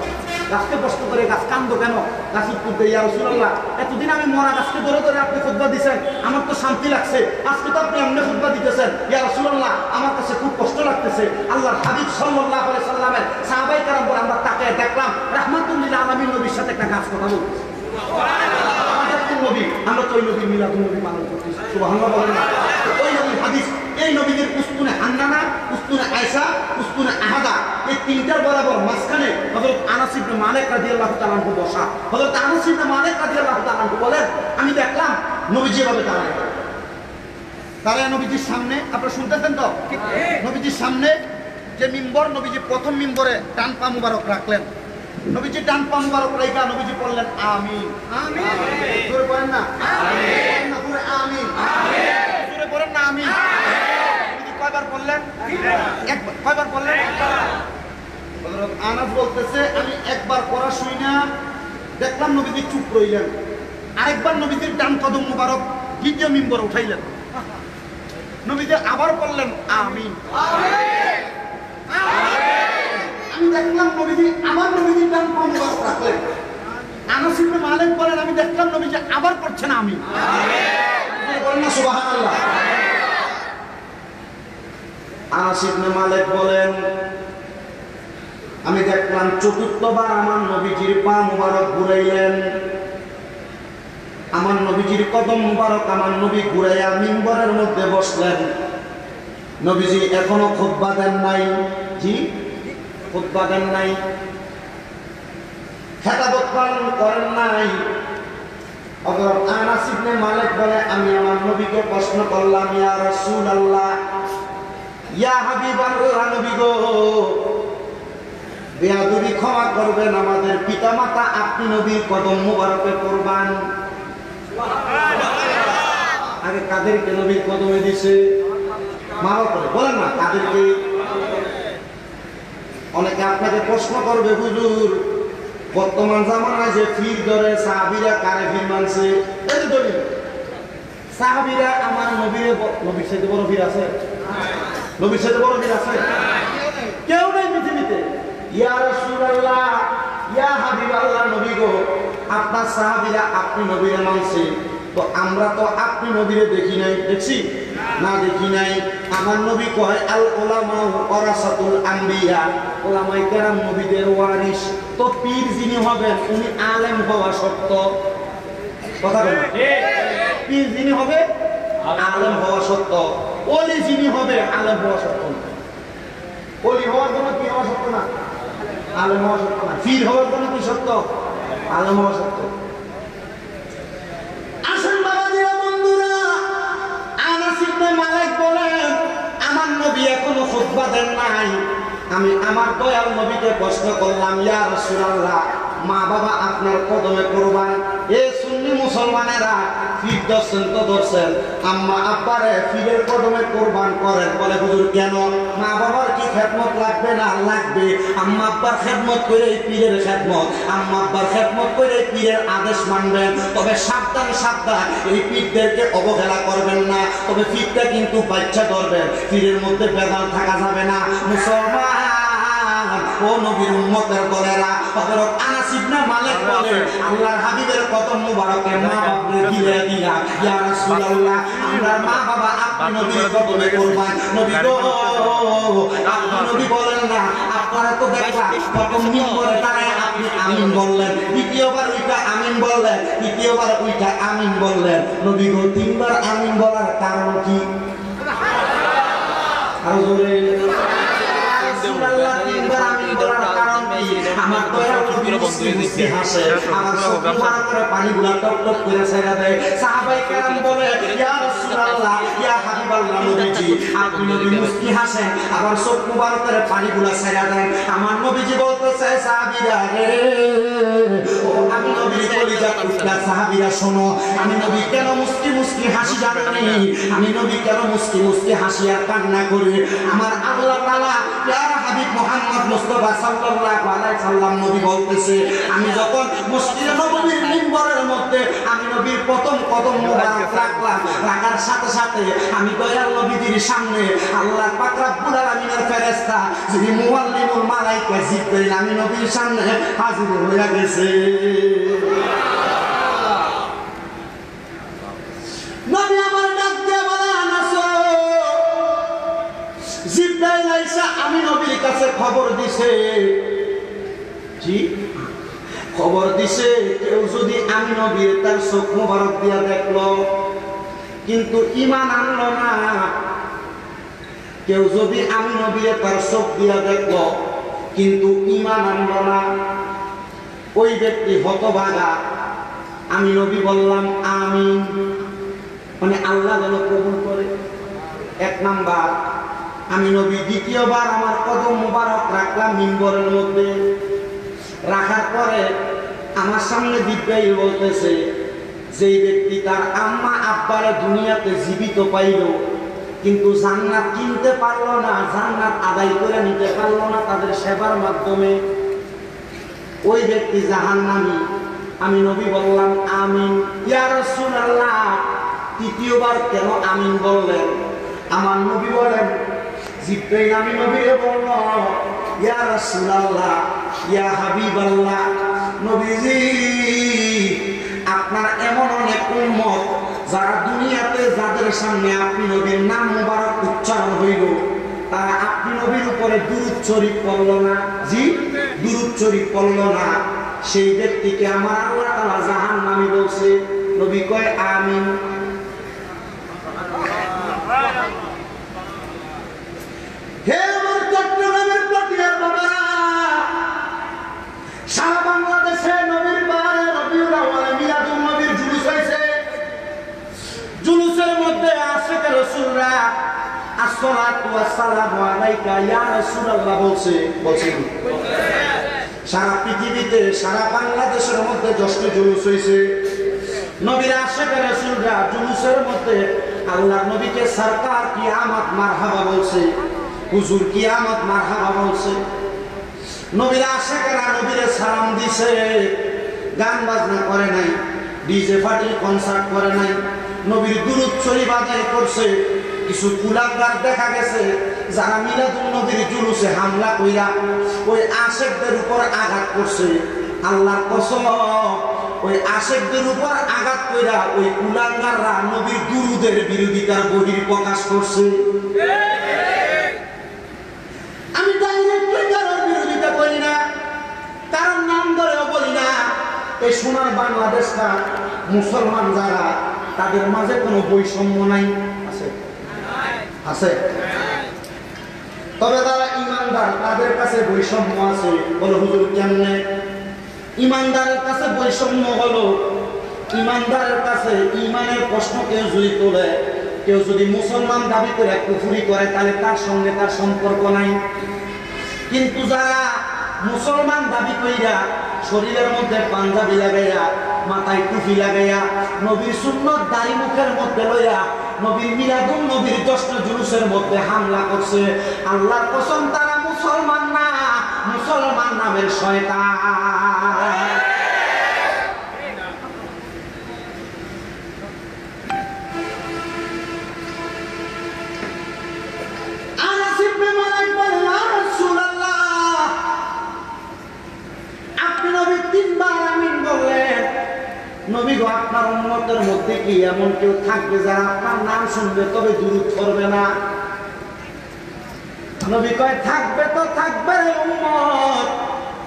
গাছকে প্রশ্ন করে গাছ কান্দো কেন? গাছ উত্তর দেয় ইয়া রাসূলুল্লাহ, এতদিন আমি মরা গাছকে ধরে ধরে আপনি খুতবা দিয়েছেন, আমার তো শান্তি লাগছে, আজকে তো আপনি এমনি খুতবা দিতেছেন, ইয়া রাসূলুল্লাহ আমার কাছে খুব কষ্ট লাগতেছে। আল্লাহর হাবিব সাল্লাল্লাহু আলাইহি সাল্লামের সাহাবায়ে কেরাম বলে আমরা তাকে দেখলাম রাহমাতুল্লিল আলামিন নবীর সাথে একটা গাছ কথা বলতেছে। আমাদের কোন নবী? আমরা তো ওই নবীর মিলাদুন নবী পালন করতেছি, সুবহানাল্লাহ বলেন না? ওই নবীর হাদিস, এই নবীদের উস্তুনে হান্নানা, উস্তুনে আয়েশা, উস্তুনে আহাদা, এই 3টার বরাবর মাঝখানে হযরত আনাস ইবনে মালিক রাদিয়াল্লাহু তাআলা আনহু বসা। হযরত আনাস ইবনে মালিক রাদিয়াল্লাহু তাআলা আনহু বলেন আমি দেখলাম নবীজি এভাবে দাঁড়ায় নবীজির সামনে, আপনারা শুনতেছেন তো? নবীজির সামনে যে মিম্বর, নবীজি প্রথম মিম্বরে ডান পা মুবারক রাখলেন, নবীজি ডান পা মুবারক রাখা নবীজি বললেন আমিন আমিন, জোরে বলেন না আমিন, না জোরে আমিন আমিন, জোরে বলেন না আমিন। নবীজি কয়বার বললেন? একবার। কয়বার বললেন? হযরত আনাস বলতেছে আমি একবার পড়া শুই না দেখলাম নবীজি চুপ রইলেন, আরেকবার নবীজির ডান কদম মুবারক দ্বিতীয় মিম্বরে উঠাইলেন, নবীজি আবার বললেন আমিন আমিন। আমি দেখলাম নবীজি আবার নবীজির ডান পা মুবারক রাখলেন। আনাস ইবনে মালিক বলেন আমি দেখলাম নবীজি আবার পড়ছেন আমিন আমিন, বলেন না সুবহানাল্লাহ। আনাস ইবনে মালিক বলেন আমি দেখলাম চতুর্থবার আমার নবীজির পা মুবারক ঘুরাইলেন, আমার নবীজির কদম মুবারক আমার নবী ঘুরাইয়া মিম্বরের মধ্যে বসলেন। নবীজি এখনো খুতবা দেন নাই, জি খুতবা দেন নাই, খেতাবত পালন করেন নাই। হযরত আনাস ইবনে মালিক বলে আমি আমার নবীকে প্রশ্ন করলাম ইয়া রাসূলুল্লাহ, ইয়া হাবিবাল্লাহ, নবী গো বেয়াদবি ক্ষমা করবেন, আমাদের পিতামাতা আপনি নবীর কদম মুবারকে পড়বেন। আগে কাদেরকে নবীর কদমে দিছে? মারা করে বলেন না কাদেরকে? অনেকে আপনাকে প্রশ্ন করবে হুজুর বর্তমান জামানায় যে ফির ধরে সাহাবীরা কারে ফির মানছে? এই যে দলিল সাহাবীরা আমার নবীর সাথে বড় ফির আছে? নবীর সাথে বড় ফির আছে? কেউ নেই পৃথিবীতে। ইয়া রাসূলুল্লাহ, ইয়া হাবিবাল্লাহ, নবী গো আপনার সাহাবীরা আপনি নবীরে মানছে, তো আমরা তো আপনি নবীরে দেখি নাই, দেখছি না? দেখি নাই। আমার নবী কয় আল উলামা ওয়ারাসাতুল আম্বিয়া, উলামায়ে কেরাম নবীদের ওয়ারিস, তো পীর যিনি হবেন উনি আলেম হওয়া শর্ত। কথা বলেন ঠিক? পীর যিনি হবে আলেম হওয়া শর্ত, ওলি যিনি হবে আলেম হওয়া শর্ত না। ওলি হওয়ার জন্য কি হওয়া শর্ত না? আলেম হওয়া শর্ত না। পীর হওয়ার জন্য কি শর্ত? আলেম হওয়া শর্ত। আসেন বাবাজিরা, বন্ধুরা, আনাস ইবনে মালিক বলেন আমার নবী এখনো খুতবা দেন নাই, আমি আমার দয়াল নবীকে প্রশ্ন করলাম ইয়া রাসূলুল্লাহ, মা বাবা আপনার কদমে কুরবান। এ সুন্নি মুসলমানেরা পীর ধরছেন তো ধরছেন, আম্মা আব্বারে পীরের কদমে কোরবান করেন। বলে হুজুর কেন? মা বাবার কি খেদমত লাগবে না? লাগবে। আম্মা আব্বার খেদমত করে পীরের খেদমত, আম্মা আব্বার খেদমত করে পীরের আদেশ মানবেন। তবে সাবধান সাবধান, এই পীরদেরকে অবহেলা করবেন না। তবে পীরটা কিন্তু বাচ্চা ধরবেন, পীরের মধ্যে বেদাল থাকা যাবে না। মুসলমান ও নবীর উম্মতের দলেরা, হযরত আনাস ইবনে মালিক বলে আল্লাহর হাবিবের কদম মুবারকে মা বাপকে দিয়ে দিলাম, ইয়া রাসূলুল্লাহ আমরা মা বাবা আপনি নবীর কদমে কুরবান। নবী গো, আপনি নবী বলেন না, আপনারা তো দেখলাম প্রথম মিম্বরে দাঁড়ায় আপনি আমিন বললেন, দ্বিতীয়বার ওইটা আমিন বললেন, তৃতীয়বার ওইটা আমিন বললেন। নবী গো, তিনবার আমিন বলার কারণ কি? আরো জোরে আমার দয়াল নবী মুস্কি হাসে, আমার চোখ মুবারকের পানিগুলা টপ টপ করে ছেড়ে দেয়। সাহাবায়ে কেরাম বলে ইয়া রাসূলুল্লাহ, ইয়া হাবিবাল্লাহ নবীজি, আপনি নবী মুস্কি হাসেন, আবার চোখ মুবারকের পানিগুলা ছেড়ে দেন। আমার নবীজি বলতেছে সাহাবীরা রে, ও আমি নবীর কলিজা টুকরা সাহাবীরা শোনো, আমি নবী কেন মুস্কি মুস্কি হাসি জানেন? আমি নবী কেন মুস্কি মুস্কি হাসি আর কান্না করি? আমার আল্লাহ তাআলা প্যারা হাবিব মুহাম্মদ মুস্তাফা সাল্লাল্লাহু আলাইহি সাল্লাম নবী বলতেছে, আমি যখন মসজিদে নববীর মিম্বরের মধ্যে আমি নবীর প্রথম কদম মুবারক রাখলাম, রাখার সাথে সাথে আমি দয়াল নবীজির সামনে আল্লাহ পাক রব্বুল আলামিনের ফেরেশতা যিনি মুআল্লিমুল মালায়েকা জিবরাইল আমি নবীর সামনে হাজির হয়ে গেছে। নবী আমার ডাক দিয়ে বলে আনাস, জিবরাইল আইসা আমি নবীর কাছে খবর দিছে, জি খবর দিছে কেউ যদি আমি নবীর তার চোখ মুবারক দিয়া দেখলো কিন্তু ঈমান আনলো না, কেউ যদি আমি নবীর তার চোখ দিয়া দেখলো কিন্তু ঈমান আনলো না, ওই ব্যক্তি হতভাগা। আমি নবী বললাম আমিন, মানে আল্লাহ যেন কবুল করে। এক নাম্বার। আমি নবী দ্বিতীয়বার আমার কদম মুবারক রাখলাম মিম্বরের মধ্যে, রাখার পরে আমার সামনে জিবরাইল বলতেছে, যেই ব্যক্তি তার আম্মা আব্বারে দুনিয়াতে জীবিত পাইল কিন্তু জান্নাত কিনতে পারলো না, জান্নাত আদায় করে নিতে পারলো না তাদের সেবার মাধ্যমে, ওই ব্যক্তি জাহান্নামী। আমি নবী বললাম আমিন। ইয়া রাসূলুল্লাহ, তৃতীয়বার কেন আমিন বললেন? আমার নবী বলেন, জিবরাইল আমি নবীকে বলল, ইয়া রাসূলুল্লাহ, ইয়া হাবিবাল্লাহ, নবীজি আপনার এমন অনেক উম্মত যারা দুনিয়াতে যাদের সামনে আপনি নবীর নাম মুবারক উচ্চারণ হইল তারা আপনি নবীর উপরে দুরূদ শরীফ পড়ল না, জি দুরূদ শরীফ পড়ল না, সেই ব্যক্তিকে আমার আল্লাহ তাআলা জাহান্নামী বলছে। নবী কয় আমিন। হে আমার চট্টগ্রামের পটিয়ার বাবারা, সারা বাংলাদেশে নবীর বারে রবিউল আউয়ালে মিলাদুন নবীর জুলুস হয়েছে। জুলুসের মধ্যে আশিকে রাসূলরা আসসালাতু ওয়াসসালামু আলাইকা ইয়া রাসূলুল্লাহ বলছে। সারা পৃথিবীতে সারা বাংলাদেশের মধ্যে যষ্ট জুলুস হয়েছে। নবীর আশিকে রাসূলরা জুলুসের মধ্যে আল্লাহর নবীকে সরকার কিয়ামত মারহাবা বলছে, হুজুর কিয়ামত মারহাবা বলছে। নবীর আশিকেরা নবীরে সালাম দিছে, গান বাজনা করে নাই, ডিজে পার্টি কনসার্ট করে নাই, নবীর দুরূদ শরীফ আদায় করছে। কিছু কুলাঙ্গার দেখা গেছে যারা মিলাদুন নবীর জুলুসে হামলা কইরা ওই আশিকদের উপর আঘাত করছে। আল্লাহর কসম, ওই আশিকদের উপর আঘাত কইরা ওই কুলাঙ্গাররা নবীর দুরূদের বিরোধিতার বহির প্রকাশ করছে। আমি ডাইরেক্টলি কারোর বিরোধিতা করি না, কারোর নাম ধরেও বলি না। এই সোনার বাংলাদেশটা মুসলমান যারা তাদের মাঝে কোনো বৈষম্য নাই, আছে আছে, তবে যারা ইমানদার তাদের কাছে বৈষম্য আছে। বলো হুজুর কেমনে? ইমানদারের কাছে বৈষম্য হলো, ইমানদারের কাছে ইমানের প্রশ্ন কেউ যদি তোলে, কেউ যদি মুসলমান দাবি করে কুফরি করে তাহলে তার সঙ্গে তার সম্পর্ক নাই। কিন্তু যারা মুসলমান দাবি কইরা শরীরের মধ্যে পাঞ্জাবি লাগাইয়া মাথায় টুপি লাগাইয়া নবীর সুন্নত দাড়ি মুখের মধ্যে লইয়া নবীর মিলাদুন নবীর জশ্ন জুলুসের মধ্যে হামলা করছে। আল্লাহর কসম তারা মুসলমান না, মুসলমান নামের শয়তান। নবী গো, আপনার উম্মতের মধ্যে কি এমন কেউ থাকবে যারা আপনার নাম শুনবে তবে দুরূদ পড়বে না? নবী কয় থাকবে তো থাকবে রে উম্মত,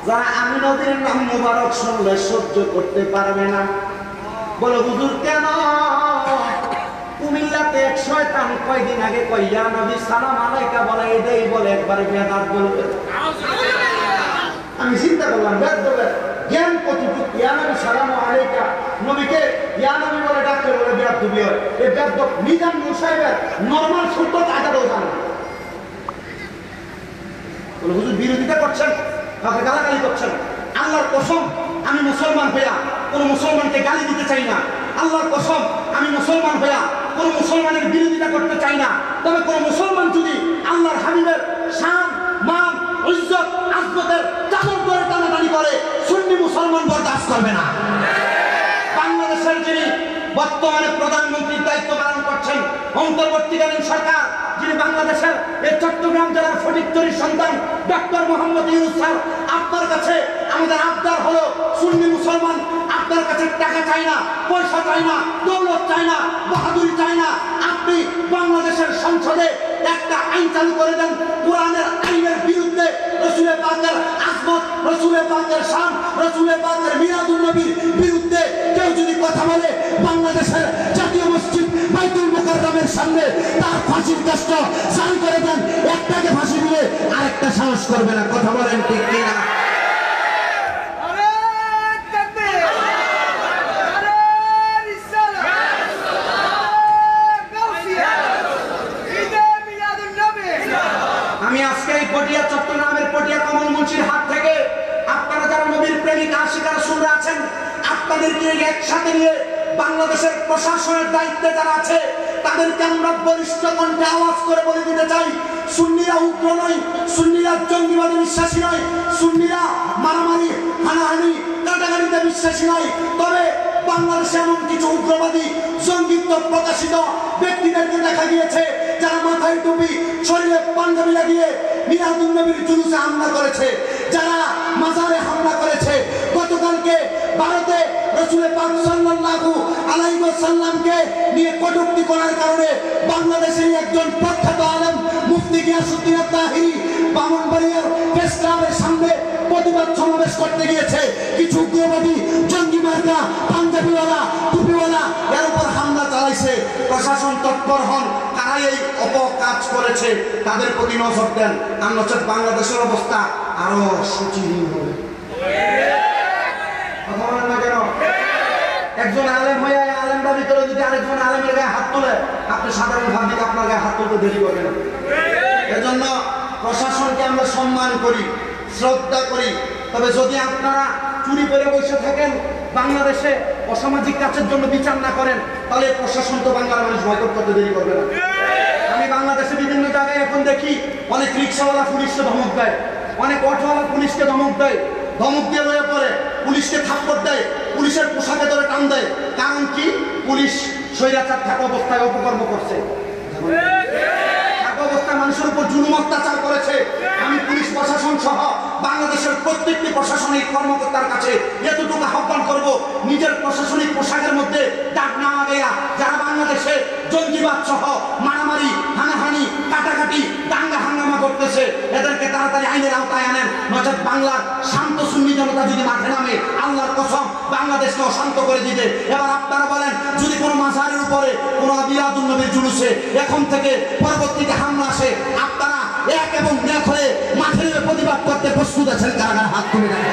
যারা আমি নবীর নাম মুবারক শুনলে সহ্য করতে পারবে না। বলে হুজুর কেন? কুমিল্লাতে এক শয়তান কয়দিন আগে কয় ইয়া নবী সালাম আলাইকা বলে, এটাই বলে একবারে বেদাত বলবে। আমি চিন্তা করলাম বেদ জ্ঞান কতটুকু, ইয়া নবী সালাম আলাইকা নবীকে ইয়া নবী বলে ডাকতে বলে বেয়াদবি হয়। এই বেয়াদব মিজান মুসাইবের নরমাল শুদ্ধ কাটাও জানে। বলে হুজুর বিরোধিতা করছেন, কাকে গালাগালি করছেন। আল্লাহর কসম আমি মুসলমান হইয়া কোন মুসলমানকে গালি দিতে চাই না। আল্লাহর কসম আমি মুসলমান হইয়া কোন মুসলমানের বিরোধিতা করতে চাই না। তবে কোন মুসলমান যদি আল্লাহর হাবিবের শান মান ইজ্জত আজমতের চাদর ধরে টানাটানি করে, সুন্নি মুসলমান বরদাস্ত করবে না। বাংলাদেশের যিনি বর্তমানে প্রধানমন্ত্রীর দায়িত্ব পালন করছেন, অন্তর্বর্তীকালীন সরকার, যিনি বাংলাদেশের এই চট্টগ্রাম জেলার ফটিকছড়ির সন্তান ডক্টর মোহাম্মদ ইউনূস স্যার, আপনার কাছে আমাদের আবদার হলো, সুন্নি মুসলমান আপনার কাছে টাকা চাই না, পয়সা চাই না, দৌলত চাই না, বাহাদুরি চাই না। আপনি বাংলাদেশের সংসদে একটা আইন চালু করে দেন, কোরআনের আইনের বিরুদ্ধে, রাসূলের পাকের আজমত, রাসূলের পাকের শান, রাসূলের পাকের মিলাদুন নবীর বিরুদ্ধে কেউ যদি কথা বলে, বাংলাদেশের জাতীয় মসজিদ বাইতুল মুকাররমের সামনে তার ফাঁসির কাষ্ট চালু করে দেন। একটাকে ফাঁসি দিলে আরেকটা সাহস করবে না। কথা বলেন ঠিক কিনা? আমি আজকে এই পটিয়া চট্টগ্রামের পটিয়া কমল মুন্সির হাত থেকে আপনারা যারা নবীর প্রেমিক আশিকার সুরা আছেন, আপনাদেরকে একসাথে নিয়ে বাংলাদেশের প্রশাসনের দায়িত্বে যারা আছে তাদেরকে আমরা বলিষ্ঠ কণ্ঠে আওয়াজ করে বলে দিতে চাই, সুন্নিরা উগ্র নয়, সুন্নিরা জঙ্গিবাদে বিশ্বাসী নয়, সুন্নিরা মারামারি হানাহানি কাটাকাটিতে বিশ্বাসী নয়। তবে বাংলাদেশে এমন কিছু উগ্রবাদী জঙ্গিত্ব প্রকাশিত ব্যক্তিদেরকে দেখা গিয়েছে যারা মাথায় টুপি শরীরে পাঞ্জাবি লাগিয়ে মিলাদুন নবীর জুলুসে হামলা করেছে, যারা মাজারে হামলা করেছে। গতকালকে ভারতে রাসূল পাক সাল্লাল্লাহু আলাইহি ওয়াসাল্লামকে নিয়ে কটূক্তি করার কারণে বাংলাদেশের একজন প্রখ্যাত আলেম মুফতি গিয়াসউদ্দিন তাহিরি ব্রাহ্মণবাড়িয়ার প্রেস ক্লাবের সামনে প্রতিবাদ সমাবেশ করতে গিয়েছে। কিছু উগ্রবাদী জঙ্গি মার্কা পাঞ্জাবিওয়ালা টুপিওয়ালা এর উপর হামলা চালাইছে। প্রশাসন তৎপর হন, কারাই এই অপকাজ করেছে তাদের প্রতি নজর দেন, আর নচেত বাংলাদেশের অবস্থা আরো শোচনীয় হবে। কথা বলেন না কেন? একজন আলেম হয়ে আলেমরা ভিতরে যদি আরেকজন আলেমের গায়ে হাত তোলে, আপনি সাধারণ ভাবলিক আপনার গায়ে হাত তুলতে দেরি করবেন না। এজন্য প্রশাসনকে আমরা সম্মান করি, শ্রদ্ধা করি। তবে যদি আপনারা চুরি করে বসে থাকেন, বাংলাদেশে অসামাজিক কাজের জন্য বিচার না করেন, তাহলে প্রশাসন তো বাংলার মানুষ বয়কট করতে দেরি করবে না। আমি বাংলাদেশে বিভিন্ন জায়গায় এখন দেখি অনেক রিক্সাওয়ালা পুলিশকে ধমক দেয়, অনেক অটোওয়ালা পুলিশকে ধমক দেয়, ধমক দিয়ে রয়ে পড়ে, পুলিশকে থাপ্পড় দেয়, পুলিশের পোশাকে ধরে টান দেয়। কারণ কি? পুলিশ স্বৈরাচার থাকা অবস্থায় অপকর্ম করছে, থাকা অবস্থায় মানুষের উপর জুলুম অত্যাচার করেছে। আমি পুলিশ প্রশাসন সহ বাংলাদেশের প্রত্যেকটি প্রশাসনিক কর্মকর্তার কাছে এতটুকু আহ্বান করব, নিজের প্রশাসনিক পোশাকের মধ্যে দাগ না লাগাইয়া যারা বাংলাদেশে জঙ্গিবাদ সহ মারামারি হানাহানি কাটাকাটি দাঙ্গা হাঙ্গামা করতেছে, এদেরকে তাড়াতাড়ি আইনের আওতায় আনেন। নচেত বাংলার শান্ত সুন্নি জনতা যদি মাঠে নামে, আল্লাহর কসম বাংলাদেশকে অশান্ত করে দিবে। এবার আপনারা বলেন, যদি কোনো মাজারের উপরে কোনো মিলাদুন নবীর জুলুসে এখন থেকে পরবর্তীতে হামলা আসে, আপনারা এক এবং এক হয়ে মাঠে নেমে প্রতিবাদ করতে প্রস্তুত আছেন? কারা হাত তুলে দেন।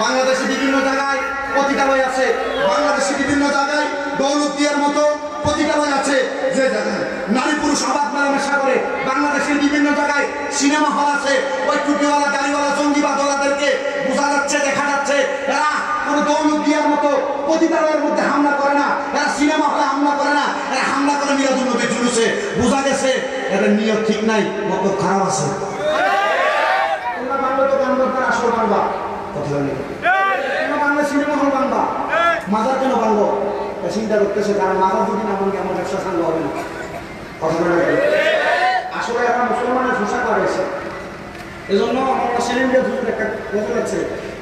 বাংলাদেশে বিভিন্ন জায়গায় পতিতালয় আছে, বাংলাদেশে বিভিন্ন জায়গায় দৌলতদিয়ার মতো পতিতালয় আছে, যে জায়গায় নারী পুরুষ অবাধ মেলামেশা করে। বাংলাদেশের বিভিন্ন জায়গায় সিনেমা হল আছে, ওই টুপিওয়ালা গাড়িওয়ালা জঙ্গিবাদওয়ালাদেরকে বোঝা যাচ্ছে, দেখা যাচ্ছে এরা কোনো দৌলত দিয়ার মতো পতিতালয়ের মধ্যে হামলা করে না, এরা সিনেমা হলে হামলা করে না, এরা হামলা করে মিলাদুন নবী জুলুসে। বোঝা গেছে এদের নিয়ত ঠিক নাই, মতো খারাপ আছে। তোমরা বাংলা তো গান দরকার, আসল বাংলা কথা বলি, তোমরা বাংলা সিনেমা হল বাংলা, মাজার কেন বাংলো চিন্তা করতেছে, কারণ মাজার যদি না আমাকে আমার ব্যবসা সাঙ্গ হবে না, কথা বলে আসলে এখন মুসলমানের পোশাক লাগাইছে। এজন্য আমরা সিলিন্ডার হুজুর একটা কথা আছে,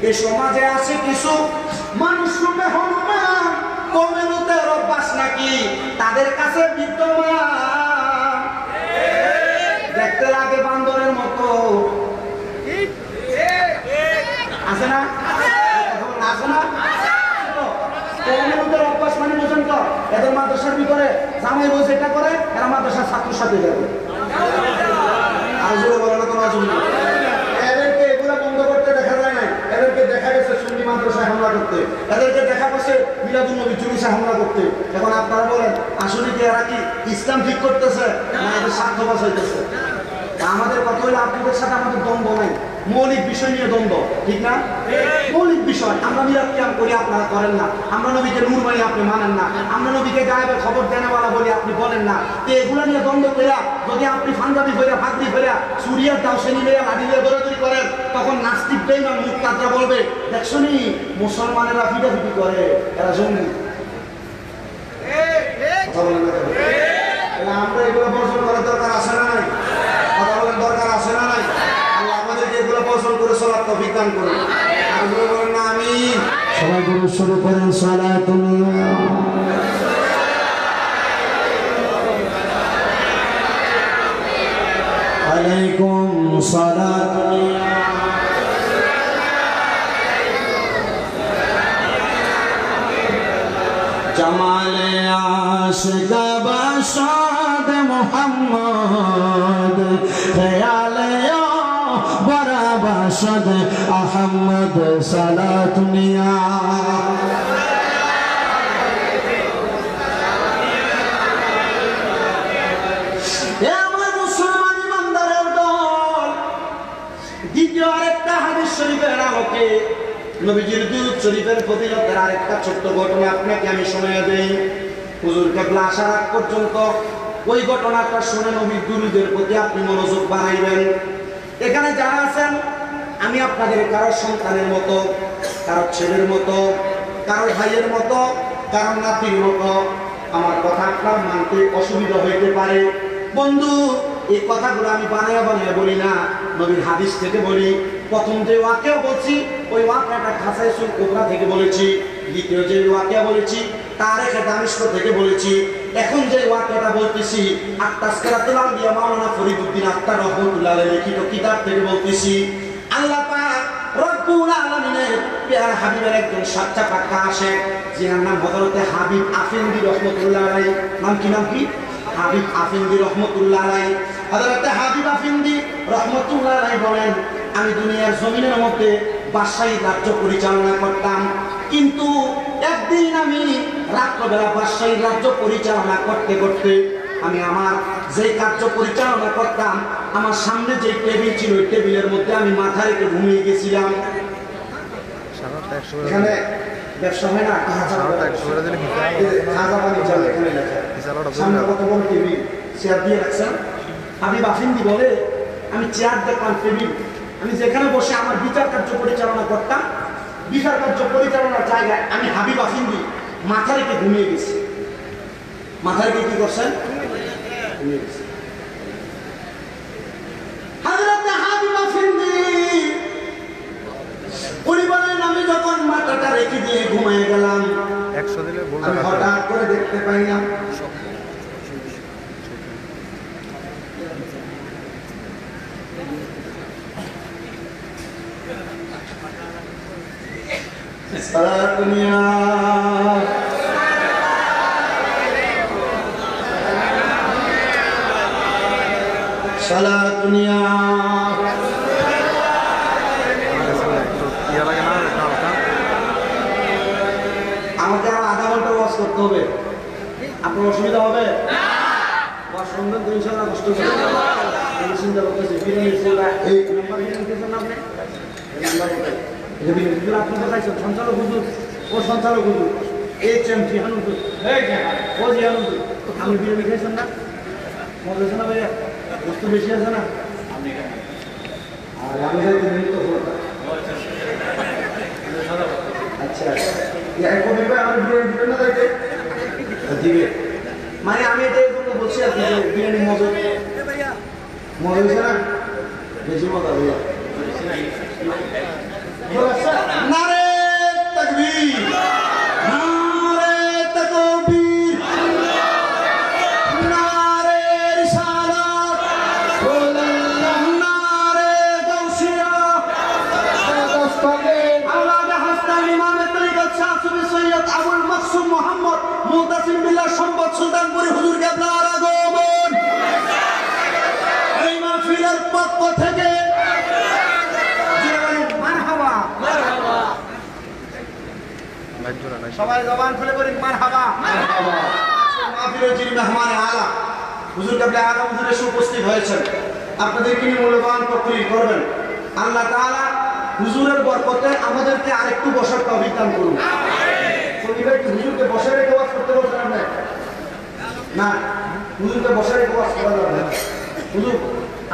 এই সমাজে আছে কিছু মানুষ শুনে হনুমান কমেলুতের অভ্যাস নাকি তাদের কাছে বিদ্যমান, দেখতে লাগে বান্দরের মতো, আছে না আছে না? কমেলুতের অভ্যাস মানে বুঝেন তো, এদের মাদ্রাসার ভিতরে জামাই বসে এটা করে, এরা মাদ্রাসার ছাত্রের সাথে যাবে। আজুরে বলে না তো আজুরে, এদেরকে এগুলো বন্ধ করতে দেখা যায় না, এদেরকে দেখা গেছে সুন্নি মাদ্রাসায় হামলা করতে, এদেরকে দেখা গেছে মিলাদুন নবী জুলুসে হামলা করতে। এখন আপনারা বলেন আসলে কি এরা কি ইসলাম ঠিক করতেছে না এদের স্বার্থ বাঁচাইতেছে? আমাদের কথা হলো আপনাদের সাথে আমাদের দ্বন্দ্ব নাই, মৌলিক বিষয় নিয়ে দ্বন্দ্ব, ঠিক না? মৌলিক বিষয়, আমরা মিলাদ কিয়াম করি আপনারা করেন না, আমরা নবীকে নূর মানি আপনি মানেন না, আমরা নবীকে গায়েবের খবর দেনেওয়ালা বলি আপনি বলেন না। তো এগুলো নিয়ে দ্বন্দ্ব কইরা যদি আপনি পাঞ্জাবি হইয়া ফাঁকরি হইয়া সুরিয়ার দাও শ্রেণী লইয়া লাঠি দিয়ে দৌড়াদৌড়ি করেন, তখন নাস্তিক বেঈমান মুক্তাদরা বলবে দেখছো নি মুসলমানেরা ফিটাফিটি করে, এরা জঙ্গি। কথা বলেন না, আমরা এগুলো বর্জন করার দরকার আছে না নাই? কথা বলেন দরকার আছে না নাই? আল্লাহ আমাদেরকে এগুলো বর্জন করে চলার তৌফিক দান করুন। আর বলেন না আমিন। সবাই গুরু শুরু করেন সালাতুন আলাইকুম সালাতুন জামালে আশিক বাশাদ মুহাম্মদ খেয়ালে বড় বাশাদ আহমদ সালাতুনিয়া আমার মুসলমান ইমানদারের দল। দ্বিতীয় আরেকটা হাদিস শরীফের আলোকে নবীজির দুরূদ শরীফের ফজিলতের আরেকটা ছোট্ট ঘটনা আপনাকে আমি শোনাইয়া দেই। হুজুর কেবলা আসার আগ পর্যন্ত ওই ঘটনাটা শুনে নবীর দুরূদের প্রতি আপনি মনোযোগ বাড়াইবেন। এখানে যারা আছেন আমি আপনাদের কারো সন্তানের মতো, কারো ছেলের মতো, কারো ভাইয়ের মতো, কারো নাতির মতো। আমার কথা আপনার মানতে অসুবিধা হইতে পারে বন্ধু, এই কথাগুলো আমি বানায়া বানায়া বলি না, নবীর হাদিস থেকে বলি। প্রথম যে ওয়াকিয়া বলছি ওই ওয়াকিয়াটা খাসাই সুল কুবরা থেকে বলেছি, দ্বিতীয় যে ওয়াকিয়া বলেছি তারিখে দামেস্ক থেকে বলেছি, এখন যে ওয়াকিয়াটা বলতেছি আত-তাযকিরাতুল আউলিয়া মাওলানা ফরিদউদ্দিন আত্তার রাহমাতুল্লাহ আলাইহি লিখিত কিতাব থেকে বলতেছি। আল্লাহ পাক রব্বুল আলামিনের প্যারা হাবিবের একজন সাচ্চা পাক্কা আশিক, যার নাম হযরতে হাবিব আফেন্দি রাহমাতুল্লাহ আলাইহি। নাম কি? হাবিব আফেন্দি রাহমাতুল্লাহ আলাইহি। হযরতে হাবিব আফেন্দি রাহমাতুল্লাহ আলাইহি বলেন, আমি দুনিয়ার জমিনের মধ্যে বাদশাহী রাজ্য পরিচালনা করতাম, কিন্তু একদিন আমি রাত্রবেলা বাদশাহী রাজ্য পরিচালনা করতে করতে আমি আমার যে কার্য পরিচালনা করতাম আমার সামনে যে টেবিল ছিল ওই টেবিলের মধ্যে আমি মাথা রেখে ঘুমিয়ে গেছিলাম। এখানে ব্যবসা হয় না, খাজা পানি চলে, এখানে লেখা সামনে কত বড় টেবিল চেয়ার দিয়ে রাখছেন। হাবিব আফেন্দি বলে আমি চেয়ার দেখলাম, টেবিল, আমি যেখানে বসে আমার বিচার কার্য পরিচালনা করতাম, বিচার কার্য পরিচালনার জায়গায় আমি হাবিব আফেন্দি মাথা রেখে ঘুমিয়ে গেছি। মাথা রেখে কি করছেন? ঘুমিয়ে গেছি। হযরত হাবিব আফেন্দি উনি বলেন আমি যখন মাথাটা রেখে দিয়ে ঘুমিয়ে গেলাম, আমি হঠাৎ করে দেখতে পাইলাম সালাতুনিয়া সালাতুনিয়া আমাকে আর আধা ঘন্টা ওয়াজ করতে হবে, আপনার অসুবিধা হবে? ওয়াজ শুনবেন তো ইনশাআল্লাহ, কষ্ট করে আমি চিন্তা করতেছি বিরিয়ানি এই নাম্বার বিরিয়ানি দিয়েছেন না আপনি? এই নাম্বার কোথায়? এটা বিরিয়ানি আপনার কোথায় সঞ্চালক হুজুর ও সঞ্চালক হুজুর HM জিহান হুজুর ও জিহান হুজুর আপনি বিরিয়ানি খাইছেন না মজা আছে না ভাইয়া বস্তু বেশি আছে না আর আমি যাই তুমি তো আচ্ছা এক কবি ভাই আমার বিরিয়ানি দিবেন না তাইতে দিবে মানে আমি এটা এই জন্য বলছি আর কি যে বিরিয়ানি মজা হয়েছে না বেশি মজা ভাইয়া নারে তাকবীর নারে তাকবীর নারে রিসালাত নারে গাউসিয়া আওলাদ হাসান ইমাম তরিকত শাহ সুফি সৈয়দ আবুল মাকসুম মোহাম্মদ মুতাসিম বিল্লাহ সম্পদ সুলতানপুরি হুজুর কেবলার আগমন এই মাহফিলের পক্ষ থেকে সবাই জবান খুলে বলি মারহাবা মাহফিলের যিনি মেহমান আলা হুজুর কেবলা আদম হুজুর এসে উপস্থিত হয়েছেন আপনাদের কি মূল্যবান তকরির করবেন আল্লাহ তাআলা হুজুরের বরকতে আমাদেরকে আরেকটু বসার তৌফিক দান করুন শনিবার কি হুজুরকে বসে রেখে ওয়াজ করতে বলছেন আপনি না হুজুরকে বসে রেখে ওয়াজ করা যাবে না হুজুর